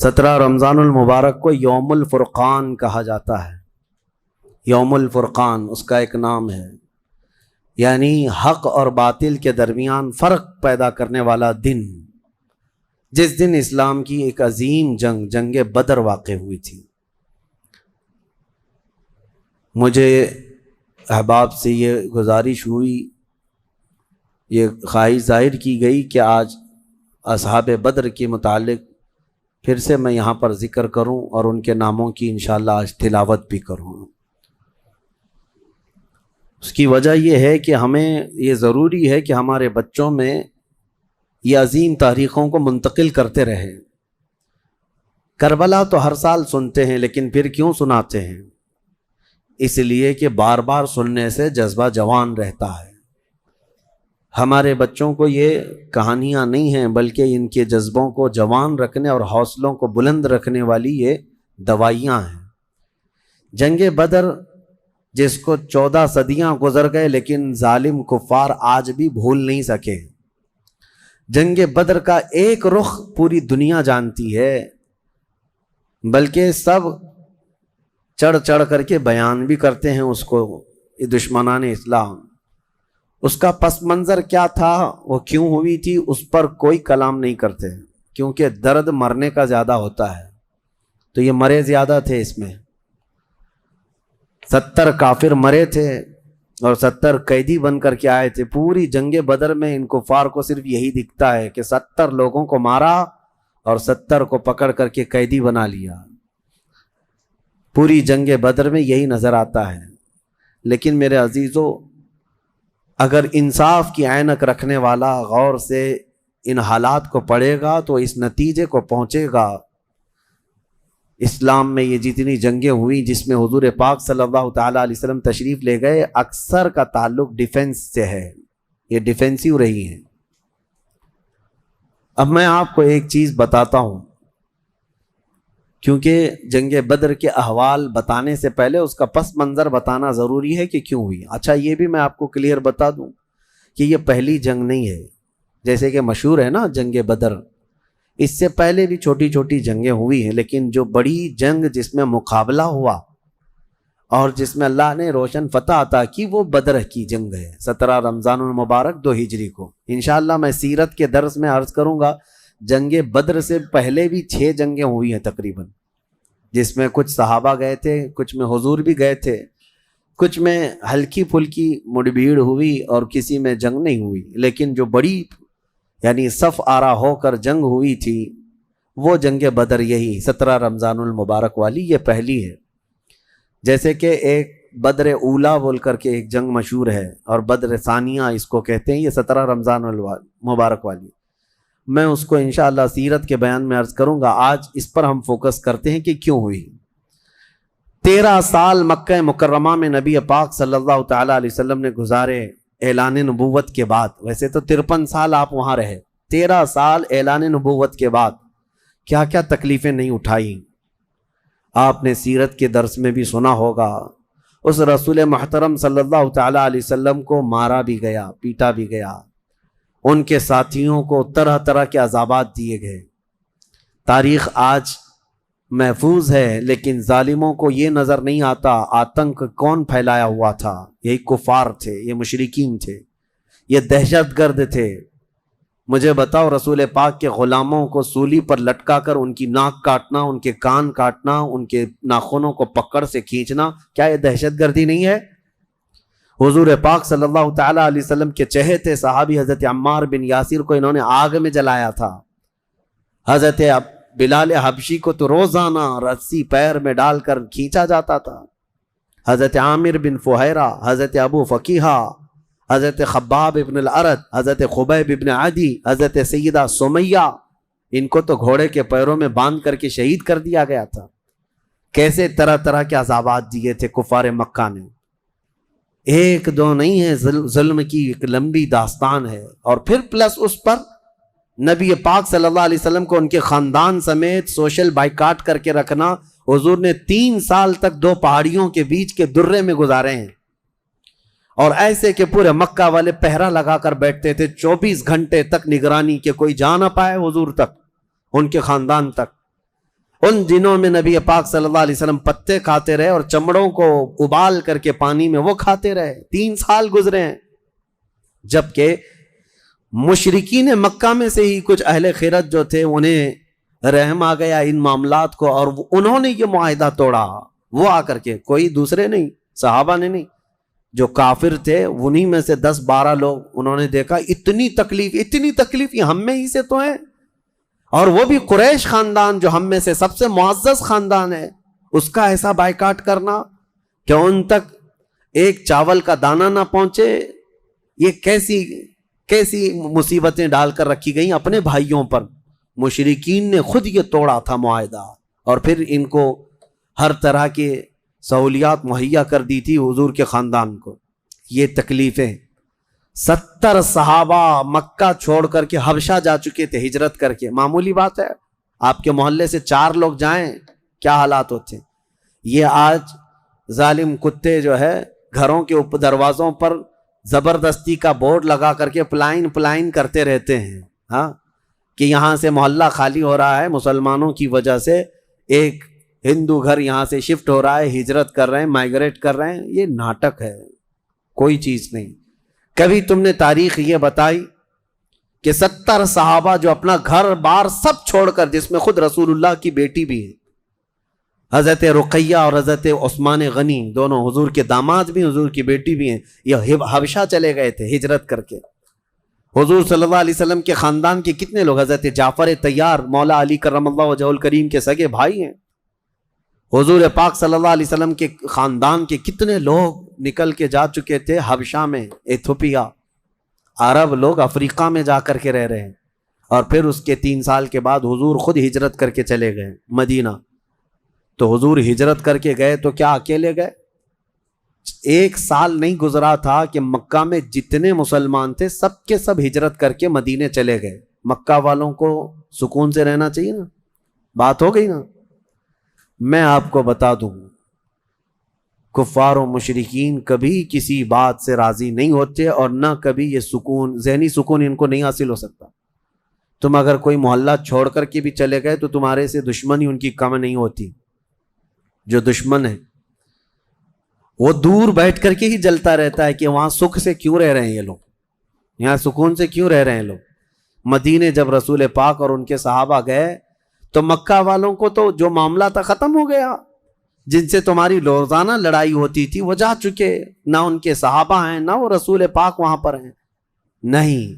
17 رمضان المبارک کو یوم الفرقان کہا جاتا ہے۔ یوم الفرقان اس کا ایک نام ہے، یعنی حق اور باطل کے درمیان فرق پیدا کرنے والا دن، جس دن اسلام کی ایک عظیم جنگ بدر واقع ہوئی تھی۔ مجھے احباب سے یہ گزارش ہوئی، یہ خواہش ظاہر کی گئی کہ آج اصحاب بدر کے متعلق پھر سے میں یہاں پر ذکر کروں اور ان کے ناموں کی انشاءاللہ آج تلاوت بھی کروں۔ اس کی وجہ یہ ہے کہ ہمیں یہ ضروری ہے کہ ہمارے بچوں میں یہ عظیم تاریخوں کو منتقل کرتے رہیں۔ کربلا تو ہر سال سنتے ہیں، لیکن پھر کیوں سناتے ہیں؟ اس لیے کہ بار بار سننے سے جذبہ جوان رہتا ہے۔ ہمارے بچوں کو یہ کہانیاں نہیں ہیں، بلکہ ان کے جذبوں کو جوان رکھنے اور حوصلوں کو بلند رکھنے والی یہ دوائیاں ہیں۔ جنگ بدر جس کو 14 صدیاں گزر گئے، لیکن ظالم کفار آج بھی بھول نہیں سکے۔ جنگ بدر کا ایک رخ پوری دنیا جانتی ہے، بلکہ سب چڑھ چڑھ کر کے بیان بھی کرتے ہیں اس کو، یہ دشمنان اسلام۔ اس کا پس منظر کیا تھا، وہ کیوں ہوئی تھی، اس پر کوئی کلام نہیں کرتے، کیونکہ درد مرنے کا زیادہ ہوتا ہے، تو یہ مرے زیادہ تھے۔ اس میں 70 کافر مرے تھے اور 70 قیدی بن کر کے آئے تھے۔ پوری جنگ بدر میں ان کفار کو صرف یہی دکھتا ہے کہ 70 لوگوں کو مارا اور 70 کو پکڑ کر کے قیدی بنا لیا۔ پوری جنگ بدر میں یہی نظر آتا ہے۔ لیکن میرے عزیزو، اگر انصاف کی عینک رکھنے والا غور سے ان حالات کو پڑھے گا تو اس نتیجے کو پہنچے گا، اسلام میں یہ جتنی جنگیں ہوئی جس میں حضور پاک صلی اللہ تعالیٰ علیہ وسلم تشریف لے گئے، اکثر کا تعلق ڈیفنس سے ہے، یہ ڈیفینسیو رہی ہیں۔ اب میں آپ کو ایک چیز بتاتا ہوں، کیونکہ جنگ بدر کے احوال بتانے سے پہلے اس کا پس منظر بتانا ضروری ہے کہ کیوں ہوئی۔ اچھا، یہ بھی میں آپ کو کلیئر بتا دوں کہ یہ پہلی جنگ نہیں ہے، جیسے کہ مشہور ہے نا جنگ بدر، اس سے پہلے بھی چھوٹی چھوٹی جنگیں ہوئی ہیں، لیکن جو بڑی جنگ جس میں مقابلہ ہوا اور جس میں اللہ نے روشن فتح عطا کی، وہ بدر کی جنگ ہے، 17 رمضان المبارک 2 ہجری کو۔ انشاءاللہ میں سیرت کے درس میں عرض کروں گا، جنگ بدر سے پہلے بھی 6 جنگیں ہوئی ہیں تقریباً، جس میں کچھ صحابہ گئے تھے، کچھ میں حضور بھی گئے تھے، کچھ میں ہلکی پھلکی مڑبھیڑ ہوئی اور کسی میں جنگ نہیں ہوئی، لیکن جو بڑی یعنی صف آرا ہو کر جنگ ہوئی تھی وہ جنگ بدر، یہی 17 رمضان المبارک والی، یہ پہلی ہے۔ جیسے کہ ایک بدر اولا بول کر کے ایک جنگ مشہور ہے، اور بدر ثانیہ اس کو کہتے ہیں، یہ 17 رمضان المبارک والی، میں اس کو انشاءاللہ سیرت کے بیان میں عرض کروں گا۔ آج اس پر ہم فوکس کرتے ہیں کہ کیوں ہوئی۔ 13 سال مکہ مکرمہ میں نبی پاک صلی اللہ تعالیٰ علیہ وسلم نے گزارے اعلان نبوت کے بعد۔ ویسے تو 53 سال آپ وہاں رہے، 13 سال اعلان نبوت کے بعد کیا کیا تکلیفیں نہیں اٹھائیں۔ آپ نے سیرت کے درس میں بھی سنا ہوگا، اس رسول محترم صلی اللہ تعالیٰ علیہ وسلم کو مارا بھی گیا، پیٹا بھی گیا، ان کے ساتھیوں کو طرح طرح کے عذابات دیے گئے۔ تاریخ آج محفوظ ہے، لیکن ظالموں کو یہ نظر نہیں آتا آتنک کون پھیلایا ہوا تھا۔ یہی کفار تھے، یہ مشرکین تھے، یہ دہشت گرد تھے۔ مجھے بتاؤ، رسول پاک کے غلاموں کو سولی پر لٹکا کر ان کی ناک کاٹنا، ان کے کان کاٹنا، ان کے ناخنوں کو پکڑ سے کھینچنا، کیا یہ دہشت گردی نہیں ہے؟ حضور پاک صلی اللہ تعالیٰ علیہ وسلم کے چہیتے صحابی حضرت عمار بن یاسر کو انہوں نے آگ میں جلایا تھا۔ حضرت بلال حبشی کو تو روزانہ رسی پیر میں ڈال کر کھینچا جاتا تھا۔ حضرت عامر بن فہیرہ، حضرت ابو فقیہہ، حضرت خباب ابن الارت، حضرت خبیب ابن عدی، حضرت سیدہ سمیہ، ان کو تو گھوڑے کے پیروں میں باندھ کر کے شہید کر دیا گیا تھا۔ کیسے طرح طرح کے عذابات دیے تھے کفار مکہ نے، ایک دو نہیں ہے، ظلم کی ایک لمبی داستان ہے۔ اور پھر پلس اس پر نبی پاک صلی اللہ علیہ وسلم کو ان کے خاندان سمیت سوشل بائیکاٹ کر کے رکھنا۔ حضور نے 3 سال تک 2 پہاڑیوں کے بیچ کے درے میں گزارے ہیں، اور ایسے کہ پورے مکہ والے پہرا لگا کر بیٹھتے تھے 24 گھنٹے تک نگرانی، کہ کوئی جا نہ پائے حضور تک، ان کے خاندان تک۔ ان دنوں میں نبی پاک صلی اللہ علیہ وسلم پتے کھاتے رہے اور چمڑوں کو ابال کر کے پانی میں وہ کھاتے رہے. 3 سال گزرے ہیں. جبکہ مشرکین مکہ میں سے ہی کچھ اہل خیرت جو تھے انہیں رحم آ گیا ان معاملات کو, اور انہوں نے یہ معاہدہ توڑا. وہ آ کر کے, کوئی دوسرے نہیں, صحابہ نے نہیں, جو کافر تھے انہی میں سے 10-12 لوگ, انہوں نے دیکھا اتنی تکلیف یہ ہم میں ہی سے تو ہیں, اور وہ بھی قریش خاندان جو ہم میں سے سب سے معزز خاندان ہے, اس کا ایسا بائیکاٹ کرنا کہ ان تک ایک چاول کا دانہ نہ پہنچے. یہ کیسی مصیبتیں ڈال کر رکھی گئیں اپنے بھائیوں پر. مشرکین نے خود یہ توڑا تھا معاہدہ, اور پھر ان کو ہر طرح کے سہولیات مہیا کر دی تھی حضور کے خاندان کو. یہ تکلیفیں 70 صحابہ مکہ چھوڑ کر کے حبشہ جا چکے تھے ہجرت کر کے. معمولی بات ہے, آپ کے محلے سے 4 لوگ جائیں کیا حالات ہوتے ہیں. یہ آج ظالم کتے جو ہے گھروں کے اوپر دروازوں پر زبردستی کا بورڈ لگا کر کے پلائن کرتے رہتے ہیں, ہاں, کہ یہاں سے محلہ خالی ہو رہا ہے مسلمانوں کی وجہ سے, ایک ہندو گھر یہاں سے شفٹ ہو رہا ہے, ہجرت کر رہے ہیں, مائگریٹ کر رہے ہیں. یہ ناٹک ہے, کوئی چیز نہیں. کبھی تم نے تاریخ یہ بتائی کہ 70 صحابہ جو اپنا گھر بار سب چھوڑ کر, جس میں خود رسول اللہ کی بیٹی بھی ہے, حضرت رقیہ اور حضرت عثمان غنی, دونوں حضور کے داماد بھی, حضور کی بیٹی بھی ہیں, یہ حبشہ چلے گئے تھے ہجرت کر کے. حضور صلی اللہ علیہ وسلم کے خاندان کے کتنے لوگ, حضرت جعفر طیار مولا علی کرم اللہ وجہہ الکریم کے سگے بھائی ہیں. حضور پاک صلی اللہ علیہ وسلم کے خاندان کے کتنے لوگ نکل کے جا چکے تھے حبشہ میں, ایتھوپیا. عرب لوگ افریقہ میں جا کر کے رہ رہے ہیں. اور پھر اس کے 3 سال کے بعد حضور خود ہجرت کر کے چلے گئے مدینہ. تو حضور ہجرت کر کے گئے تو کیا اکیلے گئے؟ 1 سال نہیں گزرا تھا کہ مکہ میں جتنے مسلمان تھے سب کے سب ہجرت کر کے مدینے چلے گئے. مکہ والوں کو سکون سے رہنا چاہیے نا, بات ہو گئی نا. میں آپ کو بتا دوں, کفار و مشرکین کبھی کسی بات سے راضی نہیں ہوتے, اور نہ کبھی یہ سکون, ذہنی سکون ان کو نہیں حاصل ہو سکتا. تم اگر کوئی محلہ چھوڑ کر کے بھی چلے گئے تو تمہارے سے دشمنی ان کی کم نہیں ہوتی. جو دشمن ہے وہ دور بیٹھ کر کے ہی جلتا رہتا ہے کہ وہاں سکھ سے کیوں رہ رہے ہیں یہ لوگ, یہاں سکون سے کیوں رہ رہے ہیں لوگ. مدینے جب رسول پاک اور ان کے صحابہ گئے تو مکہ والوں کو تو جو معاملہ تھا ختم ہو گیا. جن سے تمہاری روزانہ لڑائی ہوتی تھی وہ جا چکے, نہ ان کے صحابہ ہیں نہ وہ رسول پاک وہاں پر ہیں. نہیں,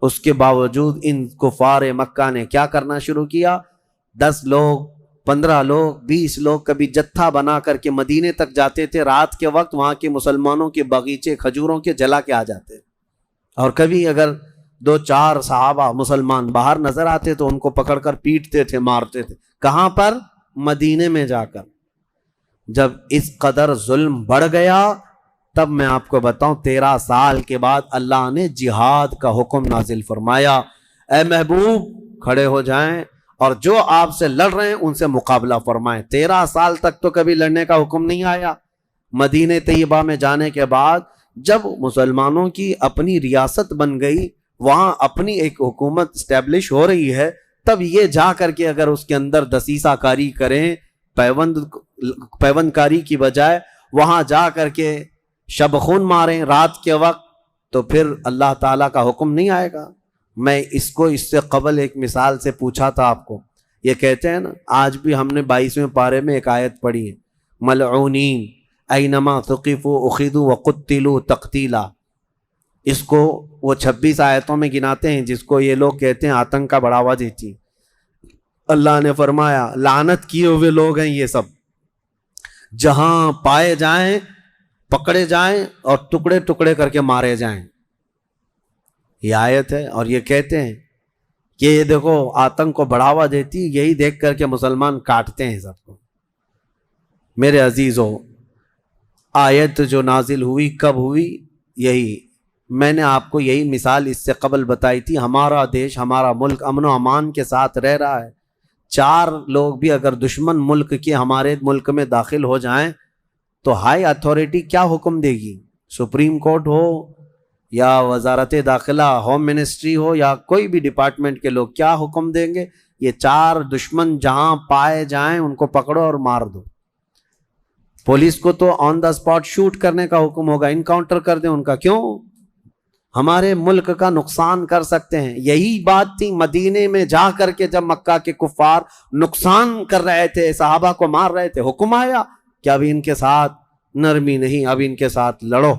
اس کے باوجود ان کفار مکہ نے کیا کرنا شروع کیا, 10 لوگ 15 لوگ 20 لوگ کبھی جتھا بنا کر کے مدینے تک جاتے تھے. رات کے وقت وہاں کے مسلمانوں کے باغیچے کھجوروں کے جلا کے آ جاتے, اور کبھی اگر 2-4 صحابہ مسلمان باہر نظر آتے تو ان کو پکڑ کر پیٹتے تھے, مارتے تھے. کہاں پر؟ مدینے میں جا کر. جب اس قدر ظلم بڑھ گیا تب میں آپ کو بتاؤں 13 سال کے بعد اللہ نے جہاد کا حکم نازل فرمایا. اے محبوب کھڑے ہو جائیں اور جو آپ سے لڑ رہے ہیں ان سے مقابلہ فرمائیں. 13 سال تک تو کبھی لڑنے کا حکم نہیں آیا. مدینہ طیبہ میں جانے کے بعد جب مسلمانوں کی اپنی ریاست بن گئی, وہاں اپنی ایک حکومت اسٹیبلش ہو رہی ہے, تب یہ جا کر کے اگر اس کے اندر دسیسہ کاری کریں, پیوند کاری کی بجائے وہاں جا کر کے شب خون ماریں رات کے وقت, تو پھر اللہ تعالیٰ کا حکم نہیں آئے گا. میں اس سے قبل ایک مثال سے پوچھا تھا آپ کو. یہ کہتے ہیں نا, آج بھی ہم نے 22ویں پارے میں ایک آیت پڑھی ہے, ملعونین اینما ثقفوا اخذوا وقتلوا تقتیلا. اس کو وہ 26 آیتوں میں گناتے ہیں جس کو یہ لوگ کہتے ہیں آتنک کا بڑھاوا دیتی. اللہ نے فرمایا لعنت کیے ہوئے لوگ ہیں یہ سب, جہاں پائے جائیں پکڑے جائیں اور ٹکڑے ٹکڑے کر کے مارے جائیں. یہ آیت ہے, اور یہ کہتے ہیں کہ یہ دیکھو آتنک کو بڑھاوا دیتی, یہی دیکھ کر کے مسلمان کاٹتے ہیں سب کو. میرے عزیزو, آیت جو نازل ہوئی کب ہوئی؟ یہی میں نے آپ کو یہی مثال اس سے قبل بتائی تھی. ہمارا دیش, ہمارا ملک امن و امان کے ساتھ رہ رہا ہے. 4 لوگ بھی اگر دشمن ملک کے ہمارے ملک میں داخل ہو جائیں تو ہائی اتھارٹی کیا حکم دے گی؟ سپریم کورٹ ہو یا وزارت داخلہ ہوم منسٹری ہو یا کوئی بھی ڈپارٹمنٹ کے لوگ کیا حکم دیں گے؟ یہ 4 دشمن جہاں پائے جائیں ان کو پکڑو اور مار دو. پولیس کو تو آن دا اسپاٹ شوٹ کرنے کا حکم ہوگا, انکاؤنٹر کر دیں ان کا. کیوں؟ ہمارے ملک کا نقصان کر سکتے ہیں. یہی بات تھی مدینے میں جا کر کے جب مکہ کے کفار نقصان کر رہے تھے, صحابہ کو مار رہے تھے, حکم آیا کہ اب ان کے ساتھ نرمی نہیں, اب ان کے ساتھ لڑو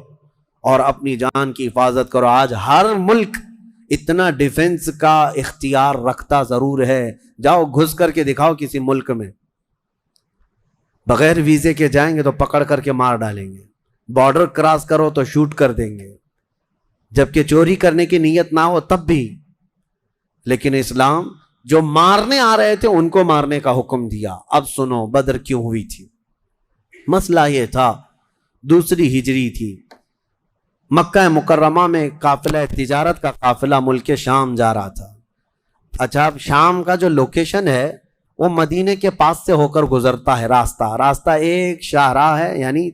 اور اپنی جان کی حفاظت کرو. آج ہر ملک اتنا ڈیفنس کا اختیار رکھتا ضرور ہے. جاؤ گھس کر کے دکھاؤ کسی ملک میں, بغیر ویزے کے جائیں گے تو پکڑ کر کے مار ڈالیں گے, بارڈر کراس کرو تو شوٹ کر دیں گے, جبکہ چوری کرنے کی نیت نہ ہو تب بھی. لیکن اسلام جو مارنے آ رہے تھے ان کو مارنے کا حکم دیا. اب سنو بدر کیوں ہوئی تھی. مسئلہ یہ تھا, دوسری ہجری تھی, مکہ مکرمہ میں قافلہ تجارت کا قافلہ ملک شام جا رہا تھا. اچھا, اب شام کا جو لوکیشن ہے وہ مدینے کے پاس سے ہو کر گزرتا ہے. راستہ ایک شاہراہ ہے, یعنی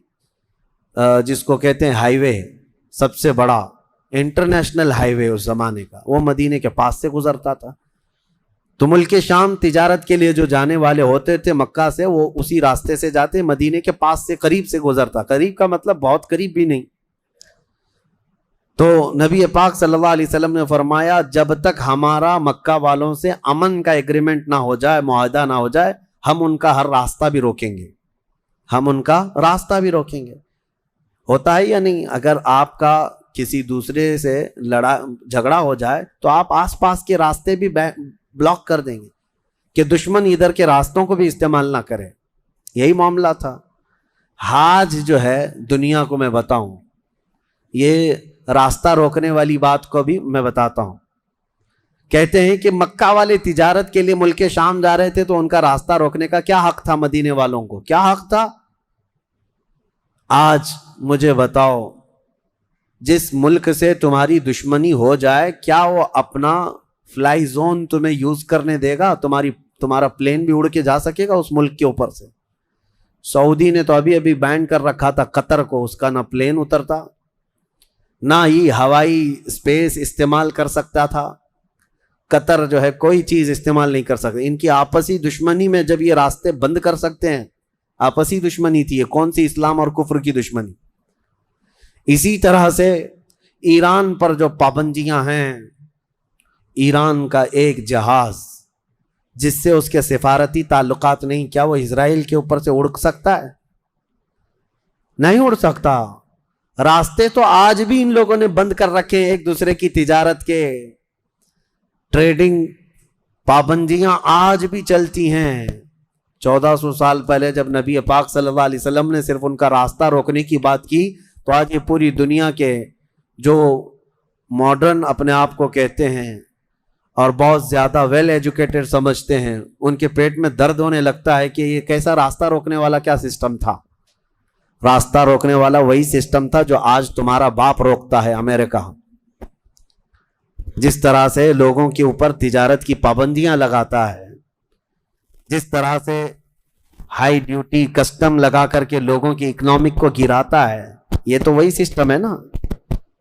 جس کو کہتے ہیں ہائی وے, سب سے بڑا انٹرنیشنل ہائی وے اس زمانے کا, وہ مدینے کے پاس سے گزرتا تھا. تو ملک شام تجارت کے لیے جو جانے والے ہوتے تھے مکہ سے, وہ اسی راستے سے جاتے, مدینے کے پاس سے قریب سے گزرتا. قریب کا مطلب بہت قریب بھی نہیں. تو نبی پاک صلی اللہ علیہ وسلم نے فرمایا جب تک ہمارا مکہ والوں سے امن کا ایگریمنٹ نہ ہو جائے, معاہدہ نہ ہو جائے, ہم ان کا ہر راستہ بھی روکیں گے, ہم ان کا راستہ بھی روکیں گے. ہوتا ہے یا نہیں, اگر آپ کا کسی دوسرے سے جھگڑا ہو جائے تو آپ آس پاس کے راستے بھی بلاک کر دیں گے کہ دشمن ادھر کے راستوں کو بھی استعمال نہ کرے. یہی معاملہ تھا. حاج جو ہے دنیا کو میں بتاؤں, یہ راستہ روکنے والی بات کو بھی میں بتاتا ہوں. کہتے ہیں کہ مکہ والے تجارت کے لیے ملک شام جا رہے تھے تو ان کا راستہ روکنے کا کیا حق تھا مدینے والوں کو, کیا حق تھا؟ آج مجھے بتاؤ, جس ملک سے تمہاری دشمنی ہو جائے کیا وہ اپنا فلائی زون تمہیں یوز کرنے دے گا؟ تمہارا پلین بھی اڑ کے جا سکے گا اس ملک کے اوپر سے؟ سعودی نے تو ابھی بین کر رکھا تھا قطر کو, اس کا نہ پلین اترتا نہ ہی ہوائی اسپیس استعمال کر سکتا تھا. قطر جو ہے کوئی چیز استعمال نہیں کر سکتے. ان کی آپسی دشمنی میں جب یہ راستے بند کر سکتے ہیں, آپسی دشمنی تھی, یہ کون سی اسلام اور کفر کی دشمنی. اسی طرح سے ایران پر جو پابندیاں ہیں, ایران کا ایک جہاز جس سے اس کے سفارتی تعلقات نہیں, کیا وہ اسرائیل کے اوپر سے اڑ سکتا ہے؟ نہیں اڑ سکتا. راستے تو آج بھی ان لوگوں نے بند کر رکھے ہیں ایک دوسرے کی تجارت کے, ٹریڈنگ پابندیاں آج بھی چلتی ہیں. 1400 سال پہلے جب نبی پاک صلی اللہ علیہ وسلم نے صرف ان کا راستہ روکنے کی بات کی تو آج یہ پوری دنیا کے جو ماڈرن اپنے آپ کو کہتے ہیں اور بہت زیادہ ویل ایجوکیٹڈ سمجھتے ہیں, ان کے پیٹ میں درد ہونے لگتا ہے کہ یہ کیسا راستہ روکنے والا کیا سسٹم تھا. راستہ روکنے والا وہی سسٹم تھا جو آج تمہارا باپ روکتا ہے امریکہ. جس طرح سے لوگوں کے اوپر تجارت کی پابندیاں لگاتا ہے, جس طرح سے ہائی ڈیوٹی کسٹم لگا کر کے لوگوں کی اکنامک کو گراتا ہے, یہ تو وہی سسٹم ہے نا.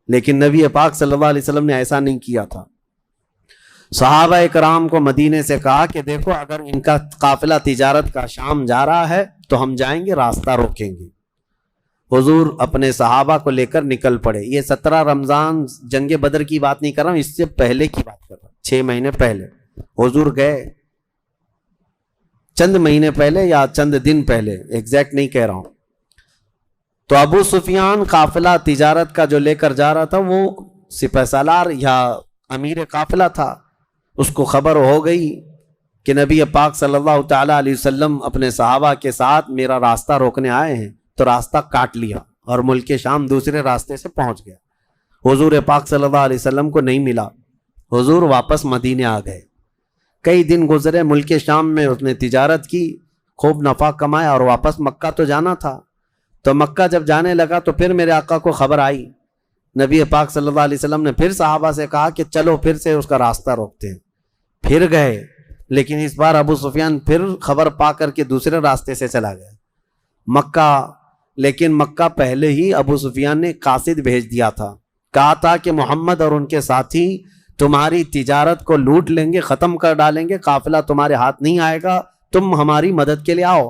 لیکن نبی پاک صلی اللہ علیہ وسلم نے ایسا نہیں کیا تھا. صحابہ کرام کو مدینے سے کہا کہ دیکھو اگر ان کا قافلہ تجارت کا شام جا رہا ہے تو ہم جائیں گے, راستہ روکیں گے. حضور اپنے صحابہ کو لے کر نکل پڑے. یہ 17 رمضان جنگ بدر کی بات نہیں کر رہا ہوں, اس سے پہلے کی بات کر رہا ہوں. 6 مہینے پہلے حضور گئے, چند مہینے پہلے یا چند دن پہلے, ایگزیکٹ نہیں کہہ رہا ہوں. تو ابو سفیان قافلہ تجارت کا جو لے کر جا رہا تھا وہ سپہ سالار یا امیر قافلہ تھا. اس کو خبر ہو گئی کہ نبی پاک صلی اللہ تعالی علیہ وسلم اپنے صحابہ کے ساتھ میرا راستہ روکنے آئے ہیں, تو راستہ کاٹ لیا اور ملک شام دوسرے راستے سے پہنچ گیا. حضور پاک صلی اللہ علیہ وسلم کو نہیں ملا. حضور واپس مدینے آ گئے. کئی دن گزرے, ملک شام میں اس نے تجارت کی, خوب نفع کمایا اور واپس مکہ تو جانا تھا. تو مکہ جب جانے لگا تو پھر میرے آقا کو خبر آئی. نبی پاک صلی اللہ علیہ وسلم نے پھر صحابہ سے کہا کہ چلو پھر سے اس کا راستہ روکتے ہیں. پھر گئے, لیکن اس بار ابو سفیان پھر خبر پا کر کے دوسرے راستے سے چلا گیا مکہ. لیکن مکہ پہلے ہی ابو سفیان نے قاصد بھیج دیا تھا, کہا تھا کہ محمد اور ان کے ساتھی تمہاری تجارت کو لوٹ لیں گے، ختم کر ڈالیں گے، قافلہ تمہارے ہاتھ نہیں آئے گا، تم ہماری مدد کے لیے آؤ۔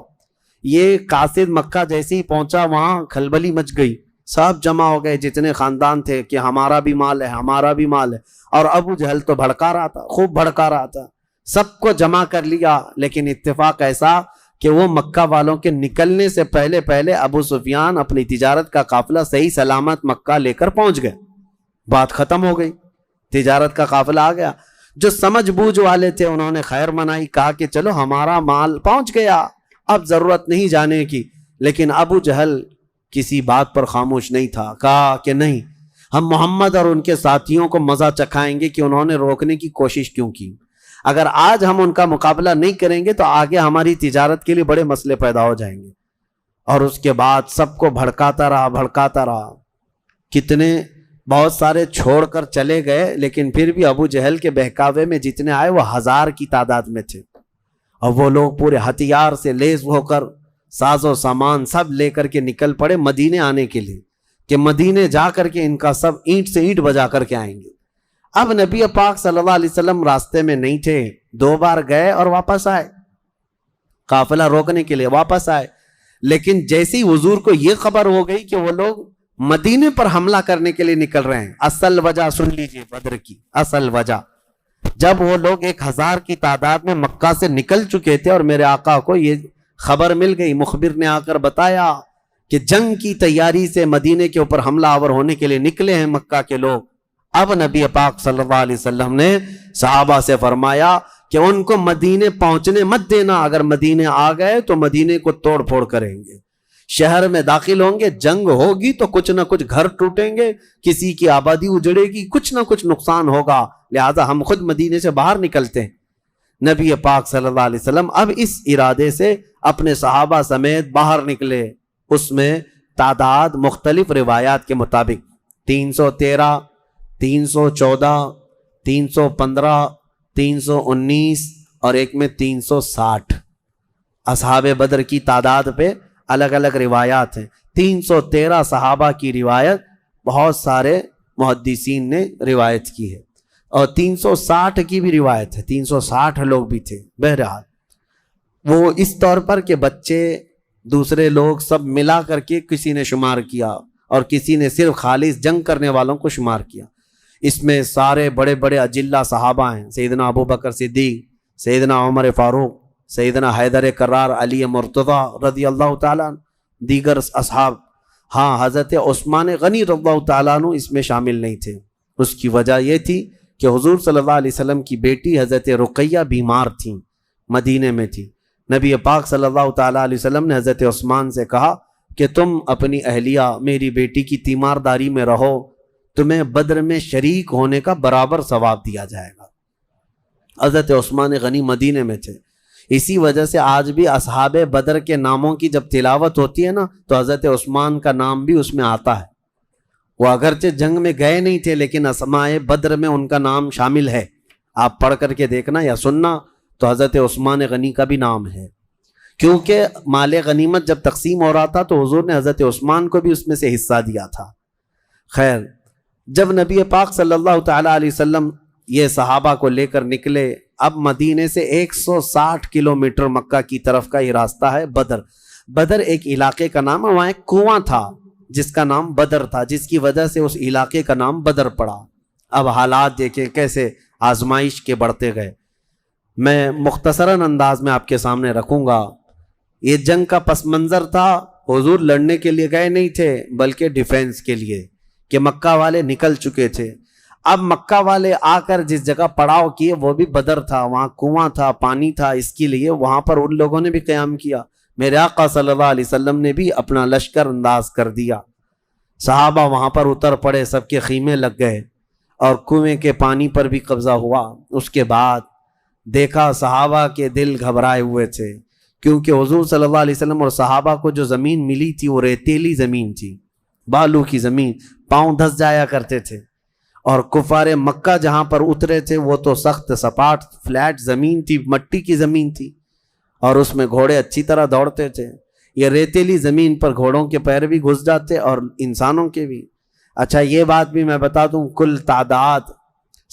یہ قاصد مکہ جیسے ہی پہنچا وہاں کھلبلی مچ گئی، سب جمع ہو گئے جتنے خاندان تھے کہ ہمارا بھی مال ہے، ہمارا بھی مال ہے۔ اور ابو جہل تو بھڑکا رہا تھا، خوب بھڑکا رہا تھا، سب کو جمع کر لیا۔ لیکن اتفاق ایسا کہ وہ مکہ والوں کے نکلنے سے پہلے پہلے ابو سفیان اپنی تجارت کا قافلہ صحیح سلامت مکہ لے کر پہنچ گئے، بات ختم ہو گئی، تجارت کا قافلہ آ گیا۔ جو سمجھ بوجھ والے تھے انہوں نے خیر منائی، کہا کہ چلو ہمارا مال پہنچ گیا، اب ضرورت نہیں جانے کی۔ لیکن ابو جہل کسی بات پر خاموش نہیں تھا، کہا کہ نہیں، ہم محمد اور ان کے ساتھیوں کو مزہ چکھائیں گے کہ انہوں نے روکنے کی کوشش کیوں کی۔ اگر آج ہم ان کا مقابلہ نہیں کریں گے تو آگے ہماری تجارت کے لیے بڑے مسئلے پیدا ہو جائیں گے۔ اور اس کے بعد سب کو بھڑکاتا رہا، کتنے بہت سارے چھوڑ کر چلے گئے، لیکن پھر بھی ابو جہل کے بہکاوے میں جتنے آئے وہ 1000 کی تعداد میں تھے، اور وہ لوگ پورے ہتھیار سے لیس ہو کر ساز و سامان سب لے کر کے نکل پڑے مدینے آنے کے لیے، کہ مدینے جا کر کے ان کا سب اینٹ سے اینٹ بجا کر کے آئیں گے۔ اب نبی پاک صلی اللہ علیہ وسلم راستے میں نہیں تھے، 2 بار گئے اور واپس آئے، قافلہ روکنے کے لیے واپس آئے۔ لیکن جیسی حضور کو یہ خبر ہو گئی کہ وہ لوگ مدینے پر حملہ کرنے کے لیے نکل رہے ہیں، اصل وجہ سن لیجئے بدر کی اصل وجہ، جب وہ لوگ 1000 کی تعداد میں مکہ سے نکل چکے تھے اور میرے آقا کو یہ خبر مل گئی، مخبر نے آ کر بتایا کہ جنگ کی تیاری سے مدینے کے اوپر حملہ آور ہونے کے لیے نکلے ہیں مکہ کے لوگ۔ اب نبی پاک صلی اللہ علیہ وسلم نے صحابہ سے فرمایا کہ ان کو مدینے پہنچنے مت دینا، اگر مدینے آ گئے تو مدینے کو توڑ پھوڑ کریں گے، شہر میں داخل ہوں گے، جنگ ہوگی تو کچھ نہ کچھ گھر ٹوٹیں گے، کسی کی آبادی اجڑے گی، کچھ نہ کچھ نقصان ہوگا، لہذا ہم خود مدینے سے باہر نکلتے ہیں۔ نبی پاک صلی اللہ علیہ وسلم اب اس ارادے سے اپنے صحابہ سمیت باہر نکلے۔ اس میں تعداد مختلف روایات کے مطابق 313، 314، 315، 319 اور ایک میں 360 اصحاب بدر کی تعداد پہ الگ الگ روایات ہیں۔ 313 صحابہ کی روایت بہت سارے محدثین نے روایت کی ہے، اور 360 کی بھی روایت ہے، 360 لوگ بھی تھے۔ بہرحال وہ اس طور پر کہ بچے دوسرے لوگ سب ملا کر کے کسی نے شمار کیا اور کسی نے صرف خالص جنگ کرنے والوں کو شمار کیا۔ اس میں سارے بڑے بڑے اجلہ صحابہ ہیں، سیدنا ابو بکر صدیق، سیدنا عمر فاروق، سیدنا حیدر کرار، علی مرتضیٰ رضی اللہ تعالیٰ، دیگر اصحاب۔ ہاں، حضرت عثمان غنی رضی اللہ تعالیٰ عنہ اس میں شامل نہیں تھے۔ اس کی وجہ یہ تھی کہ حضور صلی اللہ علیہ وسلم کی بیٹی حضرت رقیہ بیمار تھیں، مدینے میں تھی۔ نبی پاک صلی اللہ تعالیٰ علیہ وسلم نے حضرت عثمان سے کہا کہ تم اپنی اہلیہ میری بیٹی کی تیمارداری میں رہو، تمہیں بدر میں شریک ہونے کا برابر ثواب دیا جائے گا۔ حضرت عثمان غنی مدینے میں تھے، اسی وجہ سے آج بھی اصحاب بدر کے ناموں کی جب تلاوت ہوتی ہے نا تو حضرت عثمان کا نام بھی اس میں آتا ہے۔ وہ اگرچہ جنگ میں گئے نہیں تھے لیکن اسماء بدر میں ان کا نام شامل ہے، آپ پڑھ کر کے دیکھنا یا سننا تو حضرت عثمان غنی کا بھی نام ہے، کیونکہ مال غنیمت جب تقسیم ہو رہا تھا تو حضور نے حضرت عثمان کو بھی اس میں سے حصہ دیا تھا۔ خیر، جب نبی پاک صلی اللہ تعالیٰ علیہ وسلم یہ صحابہ کو لے کر نکلے، اب مدینے سے 160 کلومیٹر مکہ کی طرف کا یہ راستہ ہے بدر۔ بدر ایک علاقے کا نام ہے، وہاں ایک کنواں تھا جس کا نام بدر تھا، جس کی وجہ سے اس علاقے کا نام بدر پڑا۔ اب حالات دیکھیں کیسے آزمائش کے بڑھتے گئے۔ میں مختصراً انداز میں آپ کے سامنے رکھوں گا۔ یہ جنگ کا پس منظر تھا، حضور لڑنے کے لیے گئے نہیں تھے بلکہ ڈیفینس کے لیے، کہ مکہ والے نکل چکے تھے۔ اب مکہ والے آ کر جس جگہ پڑاؤ کیے وہ بھی بدر تھا، وہاں کنواں تھا، پانی تھا، اس کے لیے وہاں پر ان لوگوں نے بھی قیام کیا۔ میرے آقا صلی اللہ علیہ وسلم نے بھی اپنا لشکر انداز کر دیا، صحابہ وہاں پر اتر پڑے، سب کے خیمے لگ گئے اور کنویں کے پانی پر بھی قبضہ ہوا۔ اس کے بعد دیکھا صحابہ کے دل گھبرائے ہوئے تھے، کیونکہ حضور صلی اللہ علیہ وسلم اور صحابہ کو جو زمین ملی تھی وہ ریتیلی زمین تھی، بالو کی زمین، پاؤں دھس جایا کرتے تھے، اور کفار مکہ جہاں پر اترے تھے وہ تو سخت سپاٹ فلیٹ زمین تھی، مٹی کی زمین تھی، اور اس میں گھوڑے اچھی طرح دوڑتے تھے۔ یہ ریتیلی زمین پر گھوڑوں کے پیر بھی گھس جاتے اور انسانوں کے بھی۔ اچھا، یہ بات بھی میں بتا دوں، کل تعداد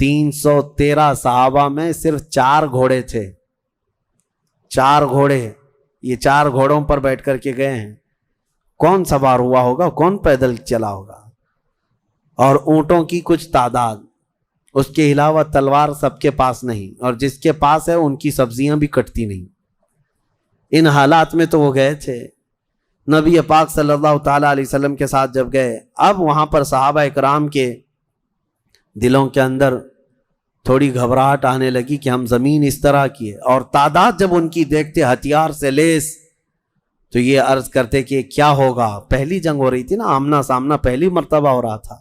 313 صحابہ میں صرف 4 گھوڑے تھے. 4 گھوڑے, یہ 4 گھوڑوں پر بیٹھ کر کے گئے ہیں. کون سوار ہوا ہوگا, کون پیدل چلا ہوگا؟ اور اونٹوں کی کچھ تعداد, اس کے علاوہ تلوار سب کے پاس نہیں, اور جس کے پاس ہے ان کی سبزیاں بھی کٹتی نہیں. ان حالات میں تو وہ گئے تھے. نبی پاک صلی اللہ تعالیٰ علیہ وسلم کے ساتھ جب گئے, اب وہاں پر صحابہ اکرام کے دلوں کے اندر تھوڑی گھبراہٹ آنے لگی کہ ہم زمین اس طرح کی ہے, اور تعداد جب ان کی دیکھتے ہتھیار سے لیس, تو یہ عرض کرتے کہ کیا ہوگا. پہلی جنگ ہو رہی تھی نا, آمنا سامنا پہلی مرتبہ ہو رہا تھا.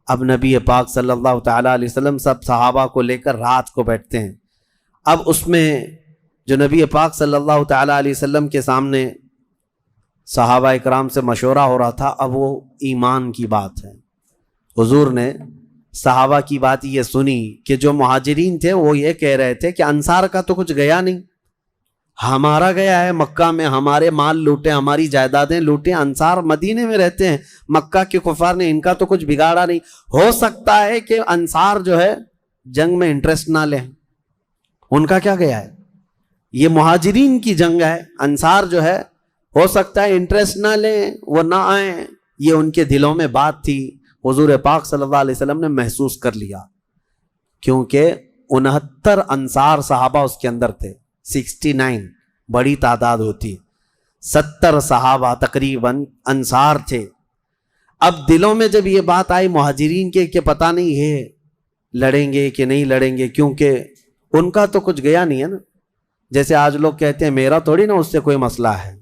اب نبی پاک صلی اللہ تعالیٰ علیہ وسلم سب صحابہ کو لے کر رات کو بیٹھتے ہیں. اب اس میں جو نبی پاک صلی اللہ تعالیٰ علیہ وسلم کے سامنے صحابہ اکرام سے مشورہ ہو رہا تھا, اب وہ ایمان کی بات ہے. حضور نے صحابہ کی بات یہ سنی کہ جو مہاجرین تھے وہ یہ کہہ رہے تھے کہ انصار کا تو کچھ گیا نہیں, ہمارا گیا ہے. مکہ میں ہمارے مال لوٹے, ہماری جائیدادیں لوٹے. انصار مدینے میں رہتے ہیں, مکہ کے کفار نے ان کا تو کچھ بگاڑا نہیں. ہو سکتا ہے کہ انصار جو ہے جنگ میں انٹرسٹ نہ لیں, ان کا کیا گیا ہے, یہ مہاجرین کی جنگ ہے. انصار جو ہے ہو سکتا ہے انٹرسٹ نہ لیں, وہ نہ آئیں. یہ ان کے دلوں میں بات تھی. حضور پاک صلی اللہ علیہ وسلم نے محسوس کر لیا, کیونکہ 69 انصار صحابہ اس کے اندر تھے. 69 بڑی تعداد ہوتی, 70 صحابہ تقریباً انصار تھے. اب دلوں میں جب یہ بات آئی مہاجرین کے کہ پتہ نہیں ہے لڑیں گے کہ نہیں لڑیں گے, کیونکہ ان کا تو کچھ گیا نہیں ہے نا. جیسے آج لوگ کہتے ہیں میرا تھوڑی نا اس سے کوئی مسئلہ ہے.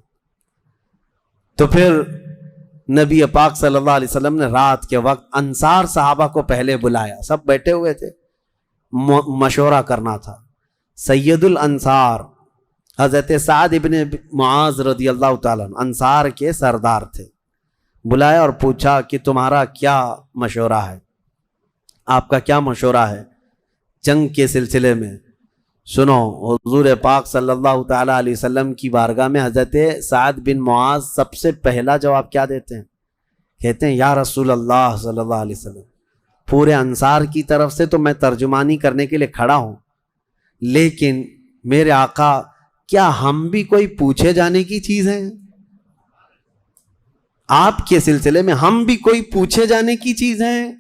تو پھر نبی پاک صلی اللہ علیہ وسلم نے رات کے وقت انصار صحابہ کو پہلے بلایا. سب بیٹھے ہوئے تھے, مشورہ کرنا تھا. سید الانصار حضرت سعد ابن معاذ رضی اللہ تعالیٰ انصار کے سردار تھے. بلایا اور پوچھا کہ تمہارا کیا مشورہ ہے, آپ کا کیا مشورہ ہے جنگ کے سلسلے میں. سنو, حضور پاک صلی اللہ تعالیٰ علیہ وسلم کی بارگاہ میں حضرت سعد بن معاذ سب سے پہلا جواب کیا دیتے ہیں؟ کہتے ہیں یا رسول اللہ صلی اللہ علیہ وسلم, پورے انصار کی طرف سے تو میں ترجمانی کرنے کے لیے کھڑا ہوں, لیکن میرے آقا کیا ہم بھی کوئی پوچھے جانے کی چیز ہیں؟ آپ کے سلسلے میں ہم بھی کوئی پوچھے جانے کی چیز ہیں؟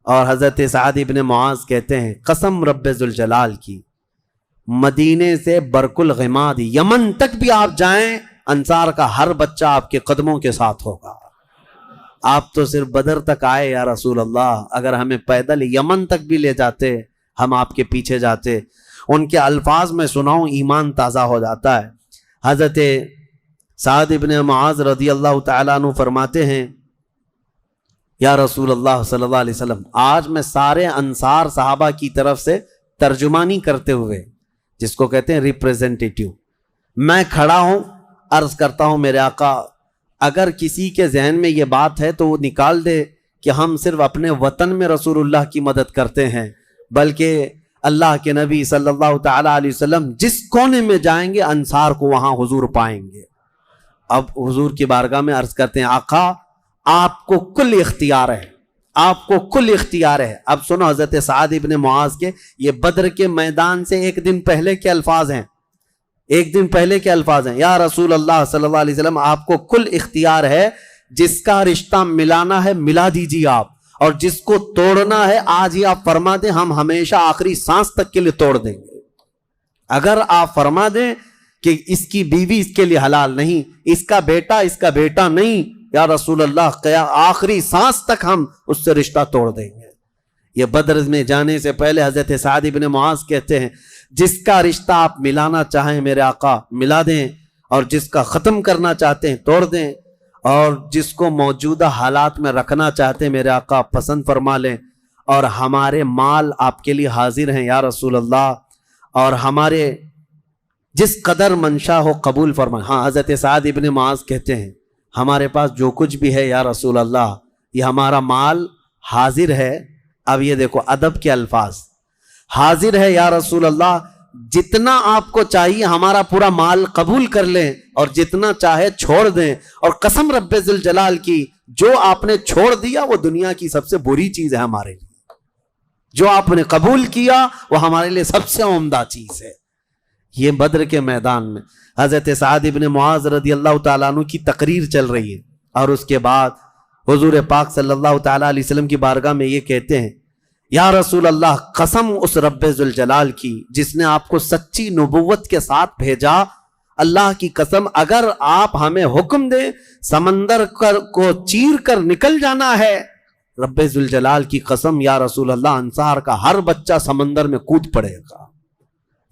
اور حضرت سعد ابن معاذ کہتے ہیں قسم رب ذوالجلال کی, مدینے سے برق الغماد یمن تک بھی آپ جائیں, انصار کا ہر بچہ آپ کے قدموں کے ساتھ ہوگا. آپ تو صرف بدر تک آئے یا رسول اللہ, اگر ہمیں پیدل یمن تک بھی لے جاتے ہم آپ کے پیچھے جاتے. ان کے الفاظ میں سناؤں, ایمان تازہ ہو جاتا ہے. حضرت سعد ابن معاذ رضی اللہ تعالیٰ عنہ فرماتے ہیں یا رسول اللہ صلی اللہ علیہ وسلم, آج میں سارے انصار صحابہ کی طرف سے ترجمانی کرتے ہوئے, جس کو کہتے ہیں ریپریزنٹیٹیو, میں کھڑا ہوں, عرض کرتا ہوں میرے آقا اگر کسی کے ذہن میں یہ بات ہے تو وہ نکال دے کہ ہم صرف اپنے وطن میں رسول اللہ کی مدد کرتے ہیں, بلکہ اللہ کے نبی صلی اللہ تعالیٰ علیہ وسلم جس کونے میں جائیں گے انصار کو وہاں حضور پائیں گے. اب حضور کی بارگاہ میں عرض کرتے ہیں آقا آپ کو کل اختیار ہے, آپ کو کل اختیار ہے. اب سنو حضرت سعد ابن معاذ کے یہ بدر کے میدان سے ایک دن پہلے کے الفاظ ہیں, ایک دن پہلے کے الفاظ ہیں. یا رسول اللہ صلی اللہ علیہ وسلم آپ کو کل اختیار ہے, جس کا رشتہ ملانا ہے ملا دیجیے آپ, اور جس کو توڑنا ہے آج ہی آپ فرما دیں, ہم ہمیشہ آخری سانس تک کے لیے توڑ دیں گے. اگر آپ فرما دیں کہ اس کی بیوی اس کے لیے حلال نہیں, اس کا بیٹا نہیں, یا رسول اللہ آخری سانس تک ہم اس سے رشتہ توڑ دیں گے. یہ بدر میں جانے سے پہلے حضرت سعد ابن معاذ کہتے ہیں جس کا رشتہ آپ ملانا چاہیں میرے آقا ملا دیں, اور جس کا ختم کرنا چاہتے ہیں توڑ دیں, اور جس کو موجودہ حالات میں رکھنا چاہتے ہیں میرے آقا پسند فرما لیں, اور ہمارے مال آپ کے لیے حاضر ہیں یا رسول اللہ, اور ہمارے جس قدر منشا ہو قبول فرمائیں. ہاں حضرت سعد ابن معاذ کہتے ہیں ہمارے پاس جو کچھ بھی ہے یا رسول اللہ یہ ہمارا مال حاضر ہے. اب یہ دیکھو ادب کے الفاظ, حاضر ہے یا رسول اللہ, جتنا آپ کو چاہیے ہمارا پورا مال قبول کر لیں اور جتنا چاہے چھوڑ دیں, اور قسم رب ذوالجلال کی جو آپ نے چھوڑ دیا وہ دنیا کی سب سے بری چیز ہے ہمارے لیے، جو آپ نے قبول کیا وہ ہمارے لیے سب سے عمدہ چیز ہے۔ یہ بدر کے میدان میں حضرت سعد ابن معاذ رضی اللہ تعالیٰ عنہ کی تقریر چل رہی ہے، اور اس کے بعد حضور پاک صلی اللہ تعالیٰ علیہ وسلم کی بارگاہ میں یہ کہتے ہیں، یا رسول اللہ، قسم اس رب ذوالجلال کی جس نے آپ کو سچی نبوت کے ساتھ بھیجا، اللہ کی قسم اگر آپ ہمیں حکم دیں سمندر کو چیر کر نکل جانا ہے، رب ذوالجلال کی قسم یا رسول اللہ، انصار کا ہر بچہ سمندر میں کود پڑے گا۔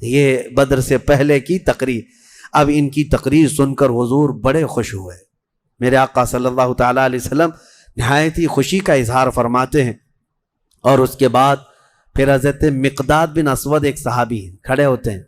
یہ بدر سے پہلے کی تقریر۔ اب ان کی تقریر سن کر حضور بڑے خوش ہوئے۔ میرے آقا صلی اللہ تعالیٰ علیہ وسلم نہایت ہی خوشی کا اظہار فرماتے ہیں، اور اس کے بعد پھر حضرت مقداد بن اسود ایک صحابی ہیں، کھڑے ہوتے ہیں،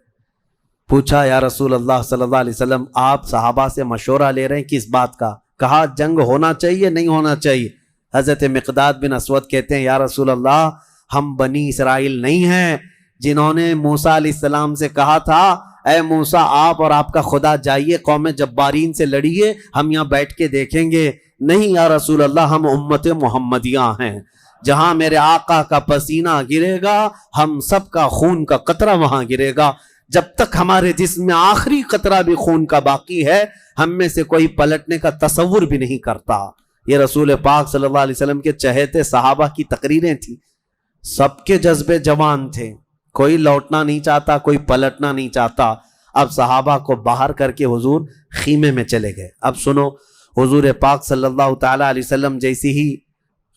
پوچھا یا رسول اللہ صلی اللہ علیہ وسلم، آپ صحابہ سے مشورہ لے رہے ہیں کس بات کا؟ کہا جنگ ہونا چاہیے نہیں ہونا چاہیے؟ حضرت مقداد بن اسود کہتے ہیں یا رسول اللہ، ہم بنی اسرائیل نہیں ہیں جنہوں نے موسیٰ علیہ السلام سے کہا تھا اے موسیٰ آپ اور آپ کا خدا جائیے قوم جبارین سے لڑیے، ہم یہاں بیٹھ کے دیکھیں گے۔ نہیں یا رسول اللہ، ہم امت محمدیہ ہیں، جہاں میرے آقا کا پسینہ گرے گا ہم سب کا خون کا قطرہ وہاں گرے گا، جب تک ہمارے جسم میں آخری قطرہ بھی خون کا باقی ہے ہم میں سے کوئی پلٹنے کا تصور بھی نہیں کرتا۔ یہ رسول پاک صلی اللہ علیہ وسلم کے چہیتے صحابہ کی تقریریں تھیں، سب کے جذبے جوان تھے، کوئی لوٹنا نہیں چاہتا، کوئی پلٹنا نہیں چاہتا۔ اب صحابہ کو باہر کر کے حضور خیمے میں چلے گئے۔ اب سنو، حضور پاک صلی اللہ تعالیٰ علیہ وسلم جیسی ہی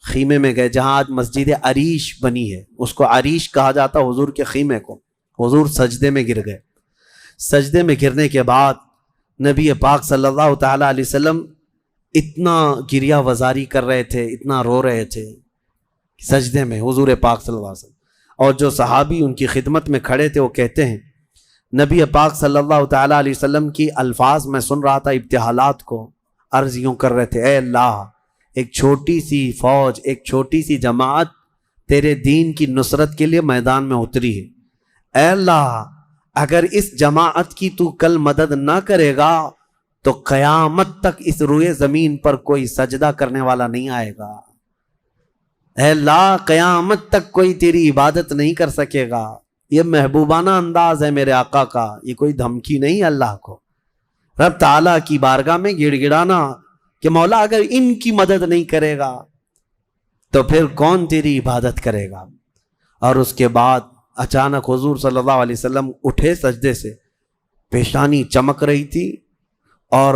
خیمے میں گئے جہاں آج مسجد عریش بنی ہے، اس کو عریش کہا جاتا حضور کے خیمے کو۔ حضور سجدے میں گر گئے۔ سجدے میں گرنے کے بعد نبی پاک صلی اللہ تعالیٰ علیہ وسلم اتنا گریہ وزاری کر رہے تھے، اتنا رو رہے تھے سجدے میں حضور پاک صلی اللہ علیہ وسلم، اور جو صحابی ان کی خدمت میں کھڑے تھے وہ کہتے ہیں نبی پاک صلی اللہ تعالیٰ علیہ وسلم کی الفاظ میں سن رہا تھا، ابتحالات کو عرض یوں کر رہے تھے، اے اللہ، ایک چھوٹی سی فوج، ایک چھوٹی سی جماعت تیرے دین کی نصرت کے لیے میدان میں اتری ہے، اے اللہ اگر اس جماعت کی تو کل مدد نہ کرے گا تو قیامت تک اس روئے زمین پر کوئی سجدہ کرنے والا نہیں آئے گا، اے اللہ قیامت تک کوئی تیری عبادت نہیں کر سکے گا۔ یہ محبوبانہ انداز ہے میرے آقا کا، یہ کوئی دھمکی نہیں اللہ کو، رب تعالیٰ کی بارگاہ میں گڑ گڑانا کہ مولا اگر ان کی مدد نہیں کرے گا تو پھر کون تیری عبادت کرے گا۔ اور اس کے بعد اچانک حضور صلی اللہ علیہ وسلم اٹھے سجدے سے، پیشانی چمک رہی تھی اور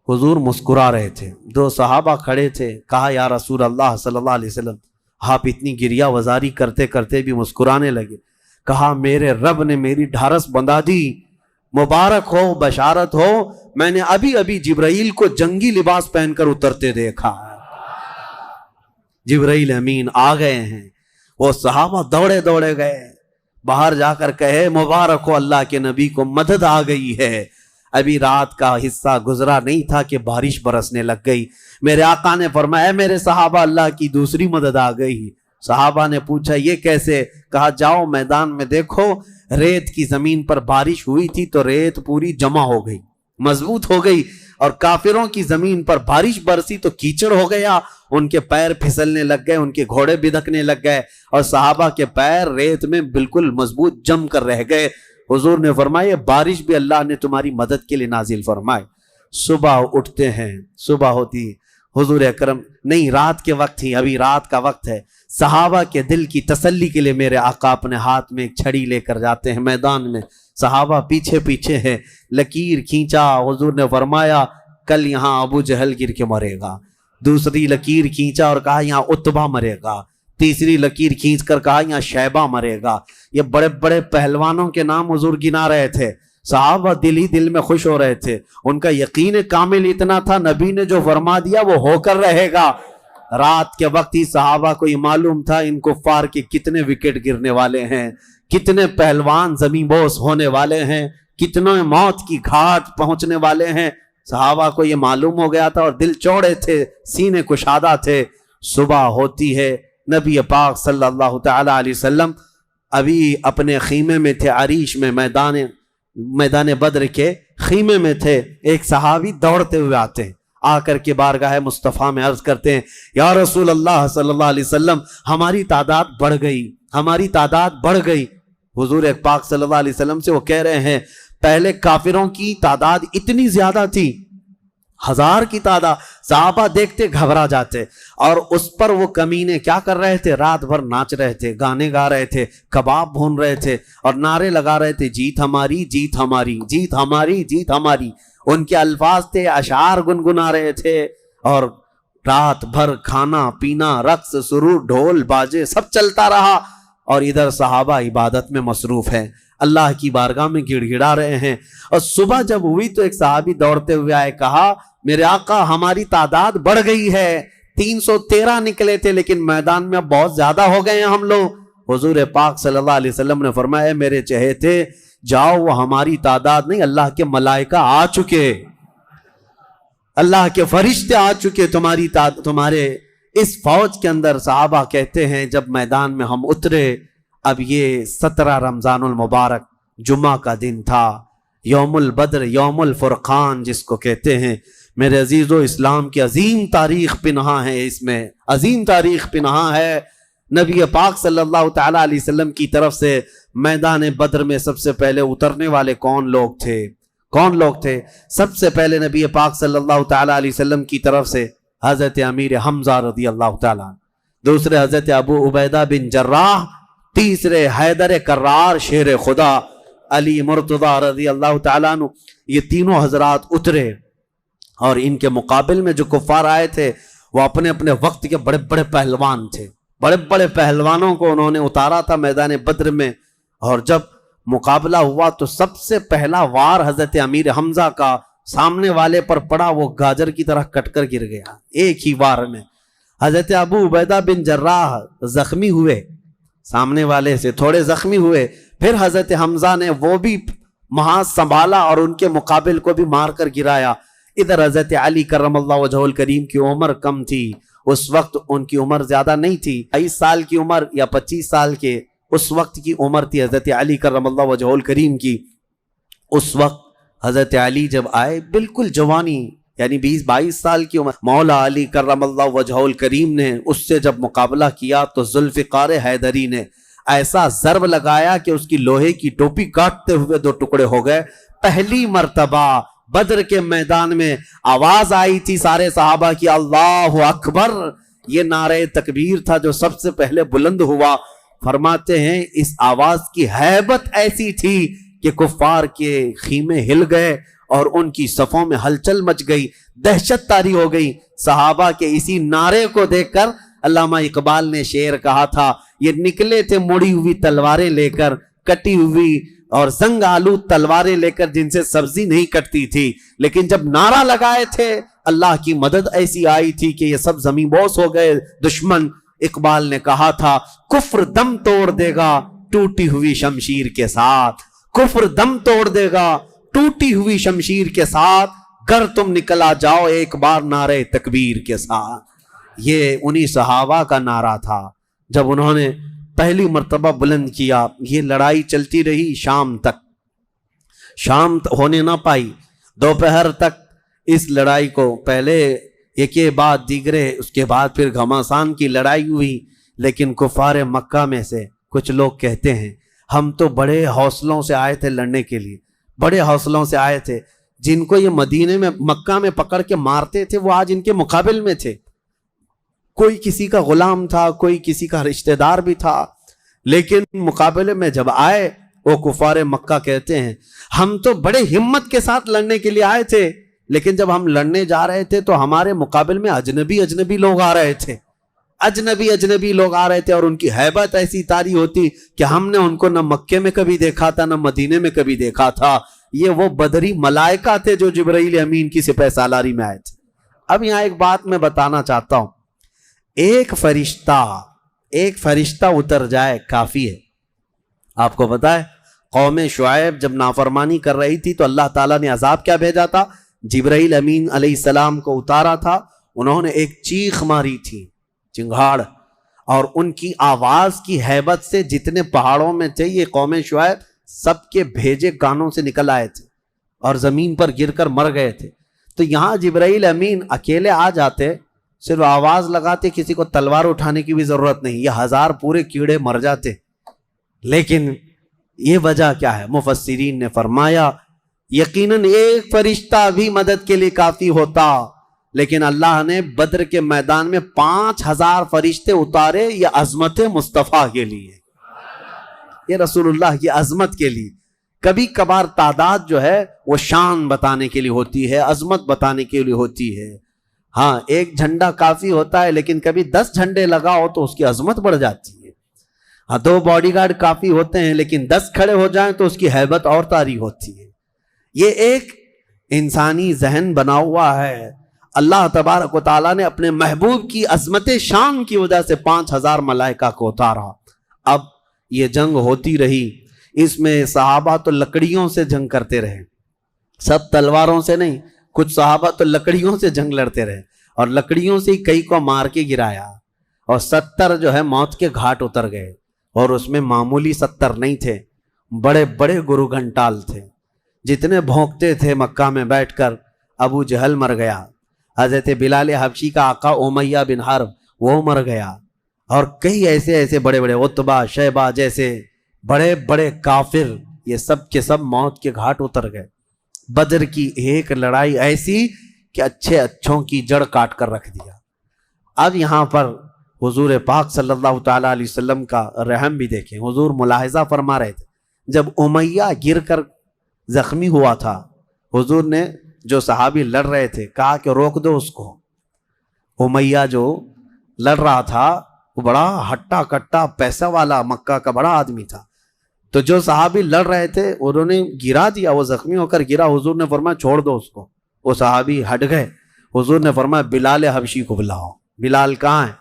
حضور مسکرا رہے تھے۔ دو صحابہ کھڑے تھے، کہا یا رسول اللہ صلی اللہ علیہ وسلم، آپ اتنی گریہ وزاری کرتے کرتے بھی مسکرانے لگے۔ کہا میرے رب نے میری ڈھارس بندھا دی، مبارک ہو، بشارت ہو، میں نے ابھی ابھی جبرائیل کو جنگی لباس پہن کر اترتے دیکھا ہے، جبرائیل امین آ گئے ہیں۔ وہ صحابہ دوڑے دوڑے گئے، باہر جا کر کہے مبارک ہو اللہ کے نبی کو مدد آ گئی ہے۔ ابھی رات کا حصہ گزرا نہیں تھا کہ بارش برسنے لگ گئی۔ میرے آقا نے فرمایا میرے صحابہ اللہ کی دوسری مدد آ گئی۔ صحابہ نے پوچھا یہ کیسے؟ کہا جاؤ میدان میں دیکھو، ریت کی زمین پر بارش ہوئی تھی تو ریت پوری جمع ہو گئی، مضبوط ہو گئی، اور کافروں کی زمین پر بارش برسی تو کیچڑ ہو گیا، ان کے پیر پھسلنے لگ گئے، ان کے گھوڑے بدکنے لگ گئے، اور صحابہ کے پیر ریت میں بالکل مضبوط جم کر رہ گئے۔ حضور نے فرمایا بارش بھی اللہ نے تمہاری مدد کے لیے نازل فرمائے۔ صبح اٹھتے ہیں، صبح ہوتی، حضور اکرم نہیں رات کے وقت ہی، ابھی رات کا وقت ہے، صحابہ کے دل کی تسلی کے لیے میرے آقا اپنے ہاتھ میں ایک چھڑی لے کر جاتے ہیں میدان میں، صحابہ پیچھے پیچھے ہیں، لکیر کھینچا، حضور نے فرمایا کل یہاں ابو جہل گر کے مرے گا۔ دوسری لکیر کھینچا اور کہا یہاں عتبہ مرے گا۔ تیسری لکیر کھینچ کر کہا یہاں شیبہ مرے گا۔ یہ بڑے بڑے پہلوانوں کے نام حضور گنا رہے تھے۔ صحابہ دل ہی دل میں خوش ہو رہے تھے، ان کا یقین کامل اتنا تھا نبی نے جو فرما دیا وہ ہو کر رہے گا۔ رات کے وقت ہی صحابہ کو یہ معلوم تھا ان کفار کے کتنے وکٹ گرنے والے ہیں، کتنے پہلوان زمین بوس ہونے والے ہیں، کتنے موت کی گھاٹ پہنچنے والے ہیں۔ صحابہ کو یہ معلوم ہو گیا تھا اور دل چوڑے تھے، سینے کشادہ تھے۔ صبح ہوتی ہے، نبی پاک صلی اللہ تعالی علیہ وسلم ابھی اپنے خیمے میں تھے، عریش میں، میدان بدر کے خیمے میں تھے۔ ایک صحابی دوڑتے ہوئے آتے ہیں، آ کر کے بارگاہ مصطفیٰ میں عرض کرتے ہیں یا رسول اللہ صلی اللہ علیہ وسلم ہماری تعداد بڑھ گئی، ہماری تعداد بڑھ گئی۔ حضور پاک صلی اللہ علیہ وسلم سے وہ کہہ رہے ہیں پہلے کافروں کی تعداد اتنی زیادہ تھی، 1000 کی تعداد، صحابہ دیکھتے گھبرا جاتے، اور اس پر وہ کمینے کیا کر رہے تھے؟ رات بھر ناچ رہے تھے، گانے گا رہے تھے، کباب بھون رہے تھے اور نعرے لگا رہے تھے جیت ہماری، جیت ہماری، جیت ہماری، جیت ہماری۔ ان کے الفاظ تھے، اشعار گنگنا رہے تھے، اور رات بھر کھانا پینا، رقص سرور، ڈھول باجے سب چلتا رہا، اور ادھر صحابہ عبادت میں مصروف ہیں، اللہ کی بارگاہ میں گڑ گڑا رہے ہیں۔ اور صبح جب ہوئی تو ایک صحابی دوڑتے ہوئے آئے، کہا میرے آقا ہماری تعداد بڑھ گئی ہے، 313 نکلے تھے لیکن میدان میں اب بہت زیادہ ہو گئے ہیں ہم لوگ۔ حضور پاک صلی اللہ علیہ وسلم نے فرمایا میرے چہیتے جاؤ، وہ ہماری تعداد نہیں، اللہ کے ملائکہ آ چکے، اللہ کے فرشتے آ چکے تمہارے اس فوج کے اندر۔ صحابہ کہتے ہیں جب میدان میں ہم اترے، اب یہ 17 رمضان المبارک جمعہ کا دن تھا، یوم البدر، یوم الفرقان جس کو کہتے ہیں۔ میرے عزیزو، اسلام کی عظیم تاریخ پنہاں ہے، اس میں عظیم تاریخ پنہاں ہے۔ نبی پاک صلی اللہ تعالی علیہ وسلم کی طرف سے میدان بدر میں سب سے پہلے اترنے والے کون لوگ تھے؟ کون لوگ تھے؟ سب سے پہلے نبی پاک صلی اللہ تعالی علیہ وسلم کی طرف سے حضرت امیر حمزہ رضی اللہ تعالیٰ، دوسرے حضرت ابو عبیدہ بن جراح، تیسرے حیدر کرار شیر خدا علی مرتضی رضی اللہ تعالیٰ عنہ۔ یہ تینوں حضرات اترے، اور ان کے مقابل میں جو کفار آئے تھے وہ اپنے اپنے وقت کے بڑے بڑے پہلوان تھے، بڑے بڑے پہلوانوں کو انہوں نے اتارا تھا میدان بدر میں۔ اور جب مقابلہ ہوا تو سب سے پہلا وار حضرت امیر حمزہ کا سامنے والے پر پڑا، وہ گاجر کی طرح کٹ کر گر گیا ایک ہی وار میں۔ حضرت ابو عبیدہ بن جراح زخمی ہوئے، سامنے والے سے تھوڑے زخمی ہوئے، پھر حضرت حمزہ نے وہ بھی محاذ سنبھالا اور ان کے مقابل کو بھی مار کر گرایا۔ ادھر حضرت علی کرم اللہ وجہہ الکریم کی عمر کم تھی، اس وقت ان کی عمر زیادہ نہیں تھی، 22 سال کی عمر یا 25 سال کے اس وقت کی عمر تھی حضرت علی کرم اللہ وجہہ الکریم کی۔ اس وقت حضرت علی جب آئے بالکل جوانی، یعنی 20-22 سال کی عمر، مولا علی کرم اللہ وجہہ الکریم نے اس سے جب مقابلہ کیا تو ذوالفقار حیدری نے ایسا ضرب لگایا کہ اس کی لوہے کی ٹوپی کاٹتے ہوئے 2 ٹکڑے ہو گئے۔ پہلی مرتبہ بدر کے میدان میں آواز آئی تھی سارے صحابہ کی اللہ اکبر، یہ نعرہ تکبیر تھا جو سب سے پہلے بلند ہوا۔ فرماتے ہیں اس آواز کی ہیبت ایسی تھی کہ کفار کے خیمے ہل گئے اور ان کی صفوں میں ہلچل مچ گئی، دہشت طاری ہو گئی۔ صحابہ کے اسی نعرے کو دیکھ کر علامہ اقبال نے شعر کہا تھا، یہ نکلے تھے مڑی ہوئی تلواریں لے کر، کٹی ہوئی اور زنگ آلود تلواریں لے کر جن سے سبزی نہیں کٹتی تھی، لیکن جب نعرہ لگائے تھے اللہ کی مدد ایسی آئی تھی کہ یہ سب زمین بوس ہو گئے دشمن۔ اقبال نے کہا تھا کفر دم توڑ دے گا ٹوٹی ہوئی شمشیر کے ساتھ، کفر دم توڑ دے گا ٹوٹی ہوئی شمشیر کے ساتھ، گر تم نکلا جاؤ ایک بار نعرہ تکبیر کے ساتھ۔ یہ انہی صحابہ کا نعرہ تھا جب انہوں نے پہلی مرتبہ بلند کیا۔ یہ لڑائی چلتی رہی شام تک، شام ہونے نہ پائی، دوپہر تک اس لڑائی کو پہلے ایک بعد دیگرے، اس کے بعد پھر گھماسان کی لڑائی ہوئی۔ لیکن کفار مکہ میں سے کچھ لوگ کہتے ہیں ہم تو بڑے حوصلوں سے آئے تھے لڑنے کے لیے، بڑے حوصلوں سے آئے تھے، جن کو یہ مدینے میں مکہ میں پکڑ کے مارتے تھے وہ آج ان کے مقابل میں تھے، کوئی کسی کا غلام تھا، کوئی کسی کا رشتہ دار بھی تھا، لیکن مقابلے میں جب آئے وہ کفار مکہ کہتے ہیں ہم تو بڑے ہمت کے ساتھ لڑنے کے لیے آئے تھے، لیکن جب ہم لڑنے جا رہے تھے تو ہمارے مقابل میں اجنبی لوگ آ رہے تھے، اجنبی لوگ آ رہے تھے، اور ان کی ہیبت ایسی طاری ہوتی کہ ہم نے ان کو نہ مکے میں کبھی دیکھا تھا نہ مدینے میں کبھی دیکھا تھا۔ یہ وہ بدری ملائکہ تھے جو جبرائیل امین کی سپہ سالاری میں آئے تھے۔ اب یہاں ایک بات میں بتانا چاہتا ہوں، ایک فرشتہ اتر جائے کافی ہے۔ آپ کو پتا ہے قوم شعیب جب نافرمانی کر رہی تھی تو اللہ تعالیٰ نے عذاب کیا بھیجا تھا؟ جبرائیل امین علیہ السلام کو اتارا تھا، انہوں نے ایک چیخ ماری تھی، چنگھاڑ، اور ان کی آواز کی ہیبت سے جتنے پہاڑوں میں تھے یہ قوم شعیب سب کے بھیجے کانوں سے نکل آئے تھے اور زمین پر گر کر مر گئے تھے۔ تو یہاں جبرائیل امین اکیلے آ جاتے، صرف آواز لگاتے، کسی کو تلوار اٹھانے کی بھی ضرورت نہیں، یہ 1000 پورے کیڑے مر جاتے۔ لیکن یہ وجہ کیا ہے؟ مفسرین نے فرمایا یقیناً ایک فرشتہ بھی مدد کے لیے کافی ہوتا، لیکن اللہ نے بدر کے میدان میں 5000 فرشتے اتارے، یہ عظمت مصطفیٰ کے لیے، یہ رسول اللہ کی عظمت کے لیے۔ کبھی کبھار تعداد جو ہے وہ شان بتانے کے لیے ہوتی ہے، عظمت بتانے کے لیے ہوتی ہے۔ ہاں ایک جھنڈا کافی ہوتا ہے، لیکن کبھی 10 جھنڈے لگاؤ تو اس کی عظمت بڑھ جاتی ہے۔ ہاں 2 باڈی گارڈ کافی ہوتے ہیں، لیکن 10 کھڑے ہو جائیں تو اس کی ہیبت اور طاری ہوتی ہے۔ یہ ایک انسانی ذہن بنا ہوا ہے۔ اللہ تبارک و تعالیٰ نے اپنے محبوب کی عظمت شان کی وجہ سے 5000 ملائکہ کو اتارا۔ اب یہ جنگ ہوتی رہی، اس میں صحابہ تو لکڑیوں سے جنگ کرتے رہے، سب تلواروں سے نہیں، کچھ صحابہ تو لکڑیوں سے جنگ لڑتے رہے، اور لکڑیوں سے کئی کو مار کے گرایا، اور 70 جو ہے موت کے گھاٹ اتر گئے۔ اور اس میں معمولی 70 نہیں تھے، بڑے بڑے گرو گھنٹال تھے، جتنے بھونکتے تھے مکہ میں بیٹھ کر۔ ابو جہل مر گیا، حضرت بلال حبشی کا آقا امیہ بن حرب وہ مر گیا، اور کئی ایسے بڑے بڑے عتبہ شیبہ جیسے بڑے بڑے کافر، یہ سب کے سب موت کے گھاٹ اتر گئے۔ بدر کی ایک لڑائی ایسی کہ اچھوں کی جڑ کاٹ کر رکھ دیا۔ اب یہاں پر حضور پاک صلی اللہ تعالیٰ علیہ وسلم کا رحم بھی دیکھیں۔ حضور ملاحظہ فرما رہے تھے، جب امیہ گر کر زخمی ہوا تھا، حضور نے جو صحابی لڑ رہے تھے کہا کہ روک دو اس کو۔ امیہ جو لڑ رہا تھا وہ بڑا ہٹا کٹا پیسہ والا مکہ کا بڑا آدمی تھا، تو جو صحابی لڑ رہے تھے انہوں نے گرا دیا، وہ زخمی ہو کر گرا۔ حضور نے فرمایا چھوڑ دو اس کو، وہ صحابی ہٹ گئے۔ حضور نے فرمایا بلال حبشی کو بلاؤ۔ بلال کہاں ہے؟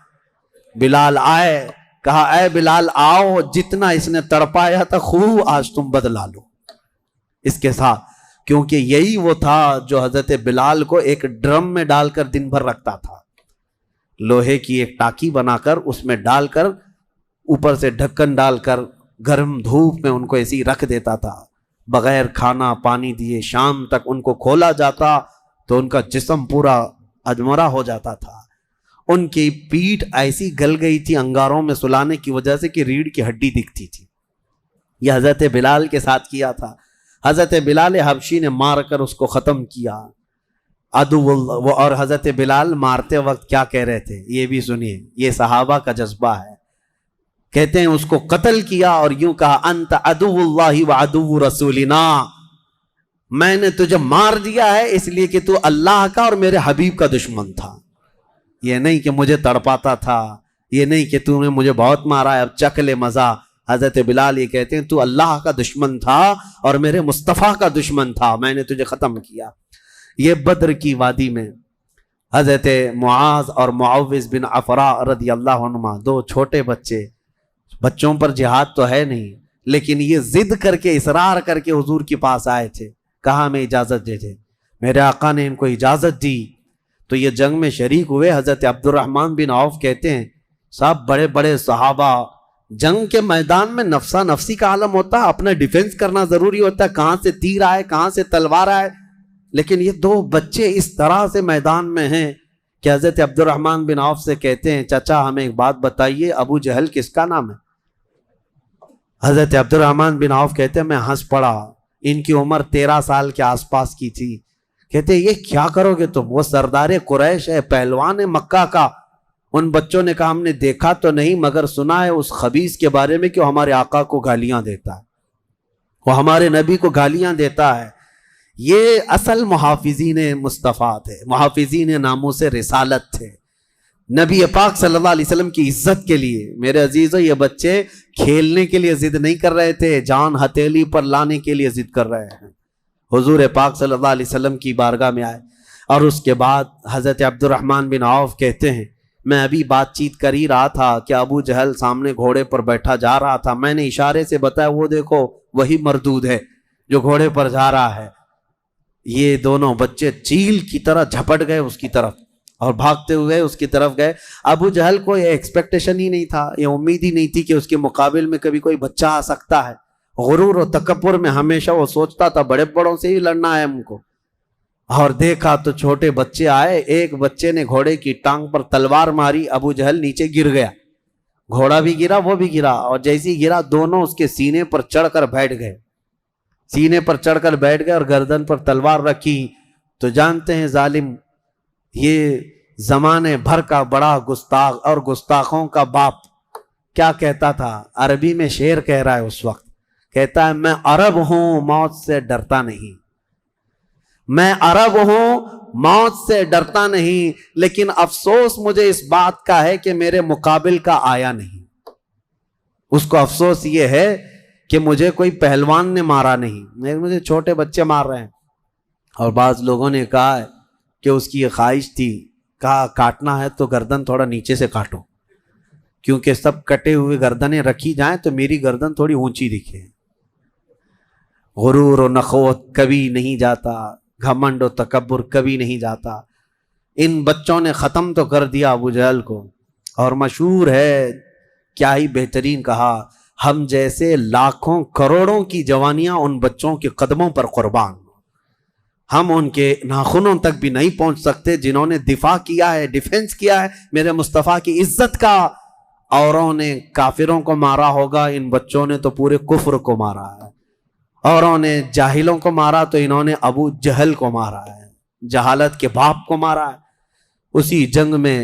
بلال آئے، کہا اے بلال آؤ، جتنا اس نے تڑپایا تھا خوب آج تم بدلا لو اس کے ساتھ، کیونکہ یہی وہ تھا جو حضرت بلال کو ایک ڈرم میں ڈال کر دن بھر رکھتا تھا، لوہے کی ایک ٹاکی بنا کر اس میں ڈال کر اوپر سے ڈھکن ڈال کر گرم دھوپ میں ان کو ایسی رکھ دیتا تھا، بغیر کھانا پانی دیے۔ شام تک ان کو کھولا جاتا تو ان کا جسم پورا ادمرا ہو جاتا تھا، ان کی پیٹھ ایسی گل گئی تھی انگاروں میں سلانے کی وجہ سے کہ ریڑھ کی ہڈی دکھتی تھی۔ یہ حضرت بلال کے ساتھ کیا تھا۔ حضرت بلال حبشی نے مار کر اس کو ختم کیا۔ اور حضرت بلال مارتے وقت کیا کہہ رہے تھے یہ بھی سنیے، یہ صحابہ کا جذبہ ہے۔ کہتے ہیں اس کو قتل کیا اور یوں کہا انت عدو اللہ وعدو رسولنا، میں نے تجھے مار دیا ہے اس لیے کہ تو اللہ کا اور میرے حبیب کا دشمن تھا، یہ نہیں کہ مجھے تڑپاتا تھا، یہ نہیں کہ تو نے مجھے بہت مارا ہے اب چکھ لے مزہ۔ حضرت بلال یہ کہتے ہیں تو اللہ کا دشمن تھا اور میرے مصطفیٰ کا دشمن تھا، میں نے تجھے ختم کیا۔ یہ بدر کی وادی میں حضرت معاذ اور معوذ بن عفراء رضی اللہ عنہما، 2 چھوٹے بچوں پر جہاد تو ہے نہیں، لیکن یہ ضد کر کے اصرار کر کے حضور کے پاس آئے تھے، کہا ہمیں اجازت دے دے۔ میرے آقا نے ان کو اجازت دی تو یہ جنگ میں شریک ہوئے۔ حضرت عبد الرحمن بن عوف کہتے ہیں صاحب بڑے بڑے صحابہ، جنگ کے میدان میں نفسا نفسی کا عالم ہوتا ہے، اپنا ڈیفنس کرنا ضروری ہوتا ہے، کہاں سے تیر آئے کہاں سے تلوار آئے، لیکن یہ 2 بچے اس طرح سے میدان میں ہیں کہ حضرت عبد الرحمن بن عوف سے کہتے ہیں چچا ہمیں ایک بات بتائیے، ابو جہل کس کا نام ہے؟ حضرت عبد الرحمن بن عوف کہتے ہیں میں ہنس پڑا، ان کی عمر 13 سال کے آس پاس کی تھی۔ کہتے ہیں یہ کیا کرو گے تم؟ وہ سردار قریش ہے، پہلوان ہے مکہ کا۔ ان بچوں نے کہا ہم نے دیکھا تو نہیں مگر سنا ہے اس خبیث کے بارے میں کہ وہ ہمارے آقا کو گالیاں دیتا ہے، وہ ہمارے نبی کو گالیاں دیتا ہے۔ یہ اصل محافظین مصطفیٰ تھے، محافظین ناموس رسالت تھے، نبی پاک صلی اللہ علیہ وسلم کی عزت کے لیے۔ میرے عزیزو یہ بچے کھیلنے کے لیے ضد نہیں کر رہے تھے، جان ہتھیلی پر لانے کے لیے ضد کر رہے ہیں۔ حضور پاک صلی اللہ علیہ وسلم کی بارگاہ میں آئے، اور اس کے بعد حضرت عبد الرحمن بن عوف کہتے ہیں میں ابھی بات چیت کر ہی رہا تھا کہ ابو جہل سامنے گھوڑے پر بیٹھا جا رہا تھا، میں نے اشارے سے بتایا وہ دیکھو وہی مردود ہے جو گھوڑے پر جا رہا ہے۔ یہ دونوں بچے چیل کی طرح جھپٹ گئے اس کی طرف اور بھاگتے ہوئے اس کی طرف گئے۔ ابو جہل کو یہ ایکسپیکٹیشن ہی نہیں تھا، یہ امید ہی نہیں تھی کہ اس کے مقابل میں کبھی کوئی بچہ آ سکتا ہے۔ غرور و تکبر میں ہمیشہ وہ سوچتا تھا بڑے بڑوں سے ہی لڑنا ہے ہم کو، اور دیکھا تو چھوٹے بچے آئے، ایک بچے نے گھوڑے کی ٹانگ پر تلوار ماری، ابو جہل نیچے گر گیا، گھوڑا بھی گرا وہ بھی گرا، اور جیسی گرا دونوں اس کے سینے پر چڑھ کر بیٹھ گئے، سینے پر چڑھ کر بیٹھ گئے اور گردن پر تلوار رکھی۔ تو جانتے ہیں ظالم یہ زمانے بھر کا بڑا گستاخ اور گستاخوں کا باپ کیا کہتا تھا، عربی میں شعر کہہ رہا ہے اس وقت، کہتا ہے میں عرب ہوں موت سے ڈرتا نہیں، میں عرب ہوں موت سے ڈرتا نہیں، لیکن افسوس مجھے اس بات کا ہے کہ میرے مقابل کا آیا نہیں۔ اس کو افسوس یہ ہے کہ مجھے کوئی پہلوان نے مارا نہیں، مجھے چھوٹے بچے مار رہے ہیں۔ اور بعض لوگوں نے کہا کہ اس کی یہ خواہش تھی، کہا کاٹنا ہے تو گردن تھوڑا نیچے سے کاٹو، کیونکہ سب کٹے ہوئے گردنیں رکھی جائیں تو میری گردن تھوڑی اونچی دکھے۔ غرور و نخوت کبھی نہیں جاتا، گھمنڈ و تکبر کبھی نہیں جاتا۔ ان بچوں نے ختم تو کر دیا ابو جہل کو، اور مشہور ہے کیا ہی بہترین کہا، ہم جیسے لاکھوں کروڑوں کی جوانیاں ان بچوں کے قدموں پر قربان، ہم ان کے ناخنوں تک بھی نہیں پہنچ سکتے جنہوں نے دفاع کیا ہے، ڈیفنس کیا ہے میرے مصطفیٰ کی عزت کا۔ اوروں نے کافروں کو مارا ہوگا، ان بچوں نے تو پورے کفر کو مارا ہے۔ اوروں نے جاہلوں کو مارا تو انہوں نے ابو جہل کو مارا ہے، جہالت کے باپ کو مارا ہے۔ اسی جنگ میں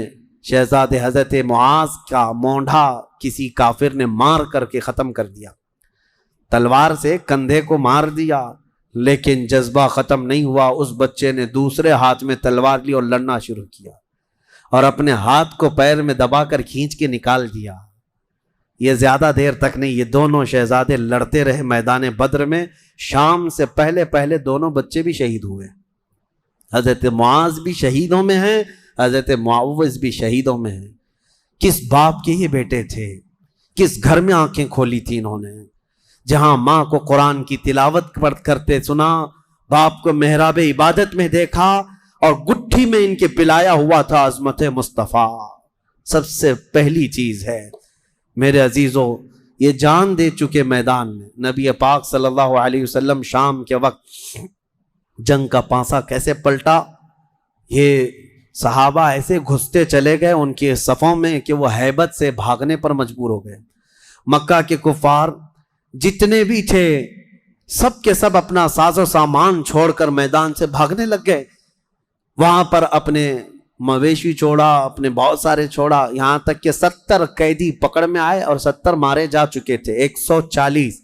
شہزادے حضرت معاذ کا مونڈھا کسی کافر نے مار کر کے ختم کر دیا، تلوار سے کندھے کو مار دیا، لیکن جذبہ ختم نہیں ہوا۔ اس بچے نے دوسرے ہاتھ میں تلوار لی اور لڑنا شروع کیا، اور اپنے ہاتھ کو پیر میں دبا کر کھینچ کے نکال دیا۔ یہ زیادہ دیر تک نہیں، یہ دونوں شہزادے لڑتے رہے میدان بدر میں۔ شام سے پہلے پہلے دونوں بچے بھی شہید ہوئے، حضرت معاذ بھی شہیدوں میں ہیں، حضرت معوذ بھی شہیدوں میں ہیں۔ کس باپ کے یہ بیٹے تھے، کس گھر میں آنکھیں کھولی تھی انہوں نے، جہاں ماں کو قرآن کی تلاوت کرتے سنا، باپ کو محراب عبادت میں دیکھا، اور گٹھی میں ان کے پلایا ہوا تھا عظمت مصطفیٰ۔ سب سے پہلی چیز ہے میرے عزیزوں، یہ جان دے چکے میدان میں نبی پاک صلی اللہ علیہ وسلم شام کے وقت جنگ کا پانسا کیسے پلٹا۔ یہ صحابہ ایسے گھستے چلے گئے ان کے صفوں میں کہ وہ ہیبت سے بھاگنے پر مجبور ہو گئے۔ مکہ کے کفار جتنے بھی تھے سب کے سب اپنا ساز و سامان چھوڑ کر میدان سے بھاگنے لگ گئے۔ وہاں پر اپنے مویشی چھوڑا، اپنے بہت سارے چھوڑا، یہاں تک کہ 70 قیدی پکڑ میں آئے اور 70 مارے جا چکے تھے، 140،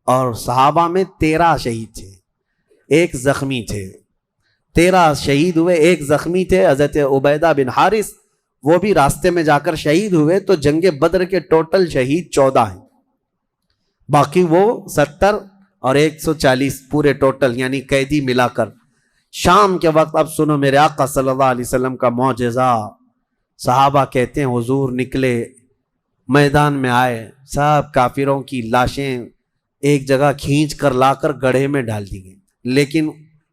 اور صحابہ میں 13 شہید تھے، 1 زخمی تھے۔ 13 شہید ہوئے، 1 زخمی تھے حضرت عبیدہ بن حارث، وہ بھی راستے میں جا کر شہید ہوئے۔ تو جنگ بدر کے ٹوٹل شہید 14 ہیں، باقی وہ 70 اور 140 پورے ٹوٹل یعنی قیدی ملا کر۔ شام کے وقت اب سنو میرے آقا صلی اللہ علیہ وسلم کا معجزہ۔ صحابہ کہتے ہیں حضور نکلے، میدان میں آئے، سب کافروں کی لاشیں ایک جگہ کھینچ کر لا کر گڑھے میں ڈال دی گئی، لیکن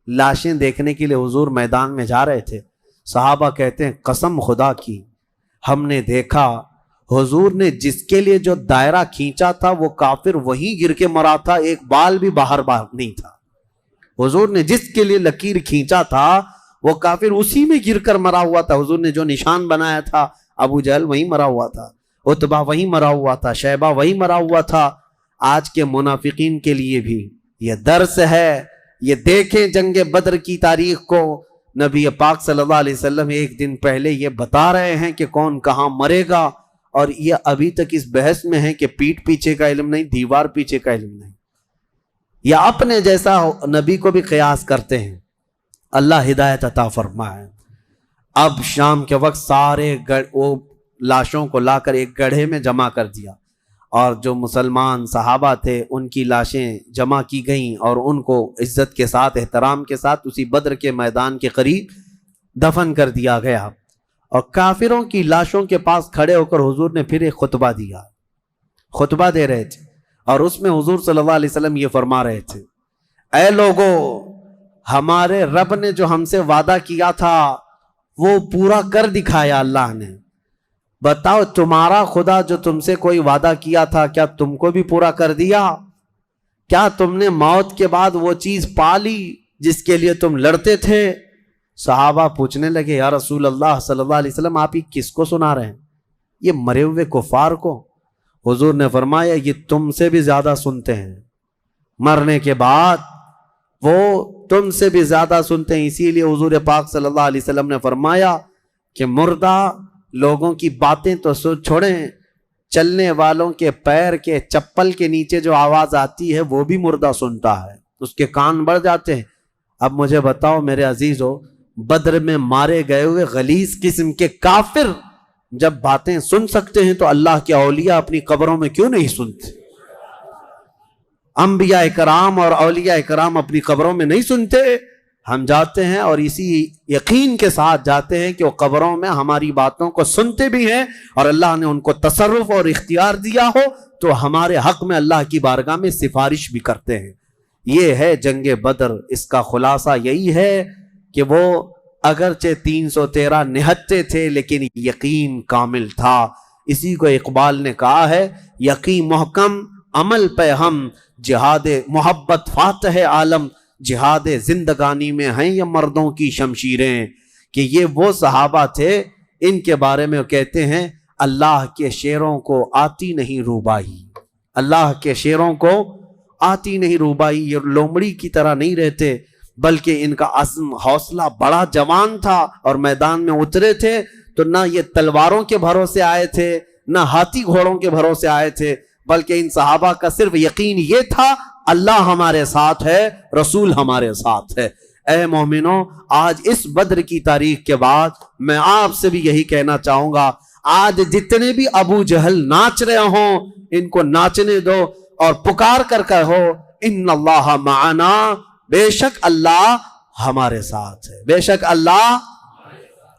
لاشیں دیکھنے کے لیے حضور میدان میں جا رہے تھے۔ صحابہ کہتے ہیں قسم خدا کی ہم نے دیکھا حضور نے جس کے لیے جو دائرہ کھینچا تھا وہ کافر وہیں گر کے مرا تھا، ایک بال بھی باہر نہیں تھا۔ حضور نے جس کے لیے لکیر کھینچا تھا وہ کافر اسی میں گر کر مرا ہوا تھا۔ حضور نے جو نشان بنایا تھا ابو جہل وہیں مرا ہوا تھا، عتبہ وہیں مرا ہوا تھا، شیبہ وہیں مرا ہوا تھا۔ آج کے منافقین کے لیے بھی یہ درس ہے، یہ دیکھیں جنگ بدر کی تاریخ کو، نبی پاک صلی اللہ علیہ وسلم ایک دن پہلے یہ بتا رہے ہیں کہ کون کہاں مرے گا، اور یہ ابھی تک اس بحث میں ہے کہ پیٹ پیچھے کا علم نہیں، دیوار پیچھے کا علم نہیں، یا اپنے جیسا نبی کو بھی قیاس کرتے ہیں۔ اللہ ہدایت عطا فرمائے۔ اب شام کے وقت سارے وہ لاشوں کو لا کر ایک گڑھے میں جمع کر دیا، اور جو مسلمان صحابہ تھے ان کی لاشیں جمع کی گئیں اور ان کو عزت کے ساتھ احترام کے ساتھ اسی بدر کے میدان کے قریب دفن کر دیا گیا۔ اور کافروں کی لاشوں کے پاس کھڑے ہو کر حضور نے پھر ایک خطبہ دیا، خطبہ دے رہے تھے، اور اس میں حضور صلی اللہ علیہ وسلم یہ فرما رہے تھے، اے لوگو، ہمارے رب نے جو ہم سے وعدہ کیا تھا وہ پورا کر دکھایا اللہ نے۔ بتاؤ تمہارا خدا جو تم سے کوئی وعدہ کیا تھا کیا تم کو بھی پورا کر دیا؟ کیا تم نے موت کے بعد وہ چیز پا لی جس کے لیے تم لڑتے تھے؟ صحابہ پوچھنے لگے یا رسول اللہ صلی اللہ علیہ وسلم آپ یہ کس کو سنا رہے ہیں؟ یہ مرے ہوئے کفار کو۔ حضور نے فرمایا یہ تم سے بھی زیادہ سنتے ہیں، مرنے کے بعد وہ تم سے بھی زیادہ سنتے ہیں۔ اسی لیے حضور پاک صلی اللہ علیہ وسلم نے فرمایا کہ مردہ لوگوں کی باتیں تو چھوڑیں، چلنے والوں کے پیر کے چپل کے نیچے جو آواز آتی ہے وہ بھی مردہ سنتا ہے، اس کے کان بڑھ جاتے ہیں۔ اب مجھے بتاؤ میرے عزیزو، بدر میں مارے گئے ہوئے غلیظ قسم کے کافر جب باتیں سن سکتے ہیں تو اللہ کے اولیاء اپنی قبروں میں کیوں نہیں سنتے؟ انبیاء کرام اور اولیاء کرام اپنی قبروں میں نہیں سنتے؟ ہم جاتے ہیں اور اسی یقین کے ساتھ جاتے ہیں کہ وہ قبروں میں ہماری باتوں کو سنتے بھی ہیں، اور اللہ نے ان کو تصرف اور اختیار دیا ہو تو ہمارے حق میں اللہ کی بارگاہ میں سفارش بھی کرتے ہیں۔ یہ ہے جنگ بدر۔ اس کا خلاصہ یہی ہے کہ وہ اگرچہ 313 نہتے تھے لیکن یقین کامل تھا۔ اسی کو اقبال نے کہا ہے، یقین محکم عمل پہ ہم، جہاد محبت فاتح عالم، جہاد زندگانی میں ہیں یہ مردوں کی شمشیریں۔ کہ یہ وہ صحابہ تھے، ان کے بارے میں وہ کہتے ہیں اللہ کے شیروں کو آتی نہیں روبائی، اللہ کے شیروں کو آتی نہیں روبائی۔ یہ لومڑی کی طرح نہیں رہتے بلکہ ان کا عزم حوصلہ بڑا جوان تھا، اور میدان میں اترے تھے تو نہ یہ تلواروں کے بھروسے آئے تھے نہ ہاتھی گھوڑوں کے بھروسے آئے تھے، بلکہ ان صحابہ کا صرف یقین یہ تھا اللہ ہمارے ساتھ ہے، رسول ہمارے ساتھ ہے۔ اے مومنوں، آج اس بدر کی تاریخ کے بعد میں آپ سے بھی یہی کہنا چاہوں گا، آج جتنے بھی ابو جہل ناچ رہے ہوں ان کو ناچنے دو اور پکار کر کہو ان اللہ معنا، بے شک اللہ ہمارے ساتھ ہے، بے شک اللہ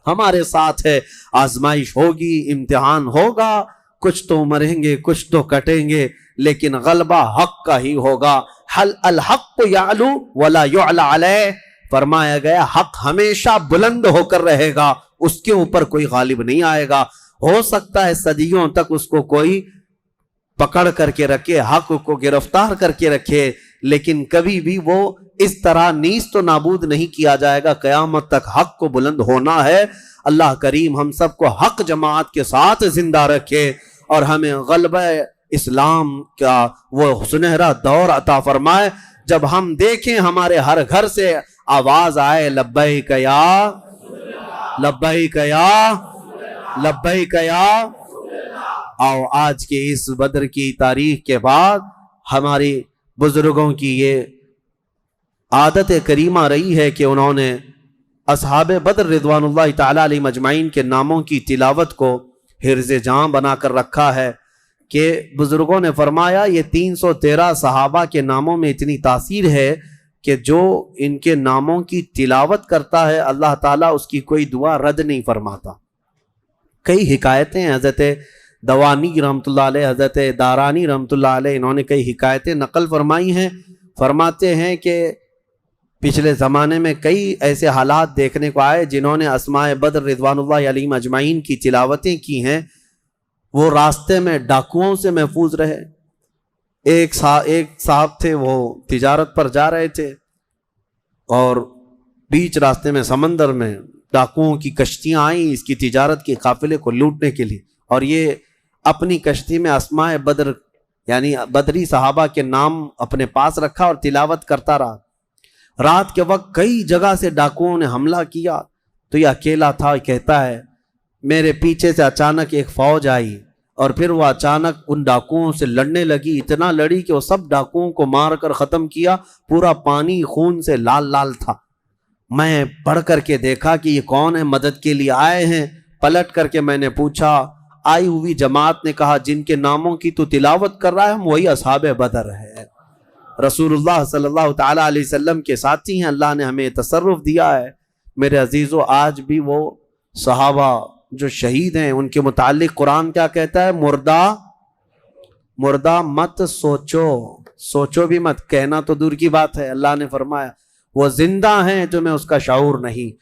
ہمارے ساتھ ہے۔ آزمائش ہوگی، امتحان ہوگا، کچھ تو مریں گے کچھ تو کٹیں گے، لیکن غلبہ حق کا ہی ہوگا۔ حل الحق یعلو ولا یعلی علیہ، فرمایا گیا حق ہمیشہ بلند ہو کر رہے گا، اس کے اوپر کوئی غالب نہیں آئے گا۔ ہو سکتا ہے صدیوں تک اس کو کوئی پکڑ کر کے رکھے، حق کو گرفتار کر کے رکھے، لیکن کبھی بھی وہ اس طرح نیست و نابود نہیں کیا جائے گا۔ قیامت تک حق کو بلند ہونا ہے۔ اللہ کریم ہم سب کو حق جماعت کے ساتھ زندہ رکھے اور ہمیں غلبہ اسلام کا وہ سنہرا دور عطا فرمائے، جب ہم دیکھیں ہمارے ہر گھر سے آواز آئے لبیک یا لبیک یا لبیک یا۔ آؤ آج کے اس بدر کی تاریخ کے بعد ہماری بزرگوں کی یہ عادت کریمہ رہی ہے کہ انہوں نے اصحاب بدر رضوان اللہ تعالی علیہ مجمعین کے ناموں کی تلاوت کو حرز جاں بنا کر رکھا ہے، کہ بزرگوں نے فرمایا یہ 313 صحابہ کے ناموں میں اتنی تاثیر ہے کہ جو ان کے ناموں کی تلاوت کرتا ہے اللہ تعالیٰ اس کی کوئی دعا رد نہیں فرماتا۔ کئی حکایتیں حضرت دوانی رحمۃ اللہ علیہ، حضرت دارانی رحمۃ اللہ علیہ، انہوں نے کئی حکایتیں نقل فرمائی ہیں۔ فرماتے ہیں کہ پچھلے زمانے میں کئی ایسے حالات دیکھنے کو آئے جنہوں نے اسماء بدر رضوان اللہ علیہ اجمعین کی تلاوتیں کی ہیں، وہ راستے میں ڈاکوؤں سے محفوظ رہے۔ ایک صاحب تھے، وہ تجارت پر جا رہے تھے اور بیچ راستے میں سمندر میں ڈاکوؤں کی کشتیاں آئیں اس کی تجارت کے قافلے کو لوٹنے کے لیے، اور یہ اپنی کشتی میں اسماء بدر یعنی بدری صحابہ کے نام اپنے پاس رکھا اور تلاوت کرتا رہا۔ رات کے وقت کئی جگہ سے ڈاکوؤں نے حملہ کیا تو یہ اکیلا تھا، کہتا ہے میرے پیچھے سے اچانک ایک فوج آئی اور پھر وہ اچانک ان ڈاکوؤں سے لڑنے لگی، اتنا لڑی کہ وہ سب ڈاکوؤں کو مار کر ختم کیا، پورا پانی خون سے لال لال تھا۔ میں پڑھ کر کے دیکھا کہ یہ کون ہے، مدد کے لیے آئے ہیں۔ پلٹ کر کے میں نے پوچھا، آئی ہوئی جماعت نے کہا جن کے ناموں کی تو تلاوت کر رہا ہے ہم وہی اصحاب بدر ہے، رسول اللہ صلی اللہ تعالی علیہ وسلم کے ساتھی ہیں، اللہ نے ہمیں تصرف دیا ہے۔ میرے عزیزو، آج بھی وہ صحابہ جو شہید ہیں ان کے متعلق قرآن کیا کہتا ہے؟ مردہ مت سوچو بھی مت، کہنا تو دور کی بات ہے، اللہ نے فرمایا وہ زندہ ہیں تمہیں اس کا شعور نہیں۔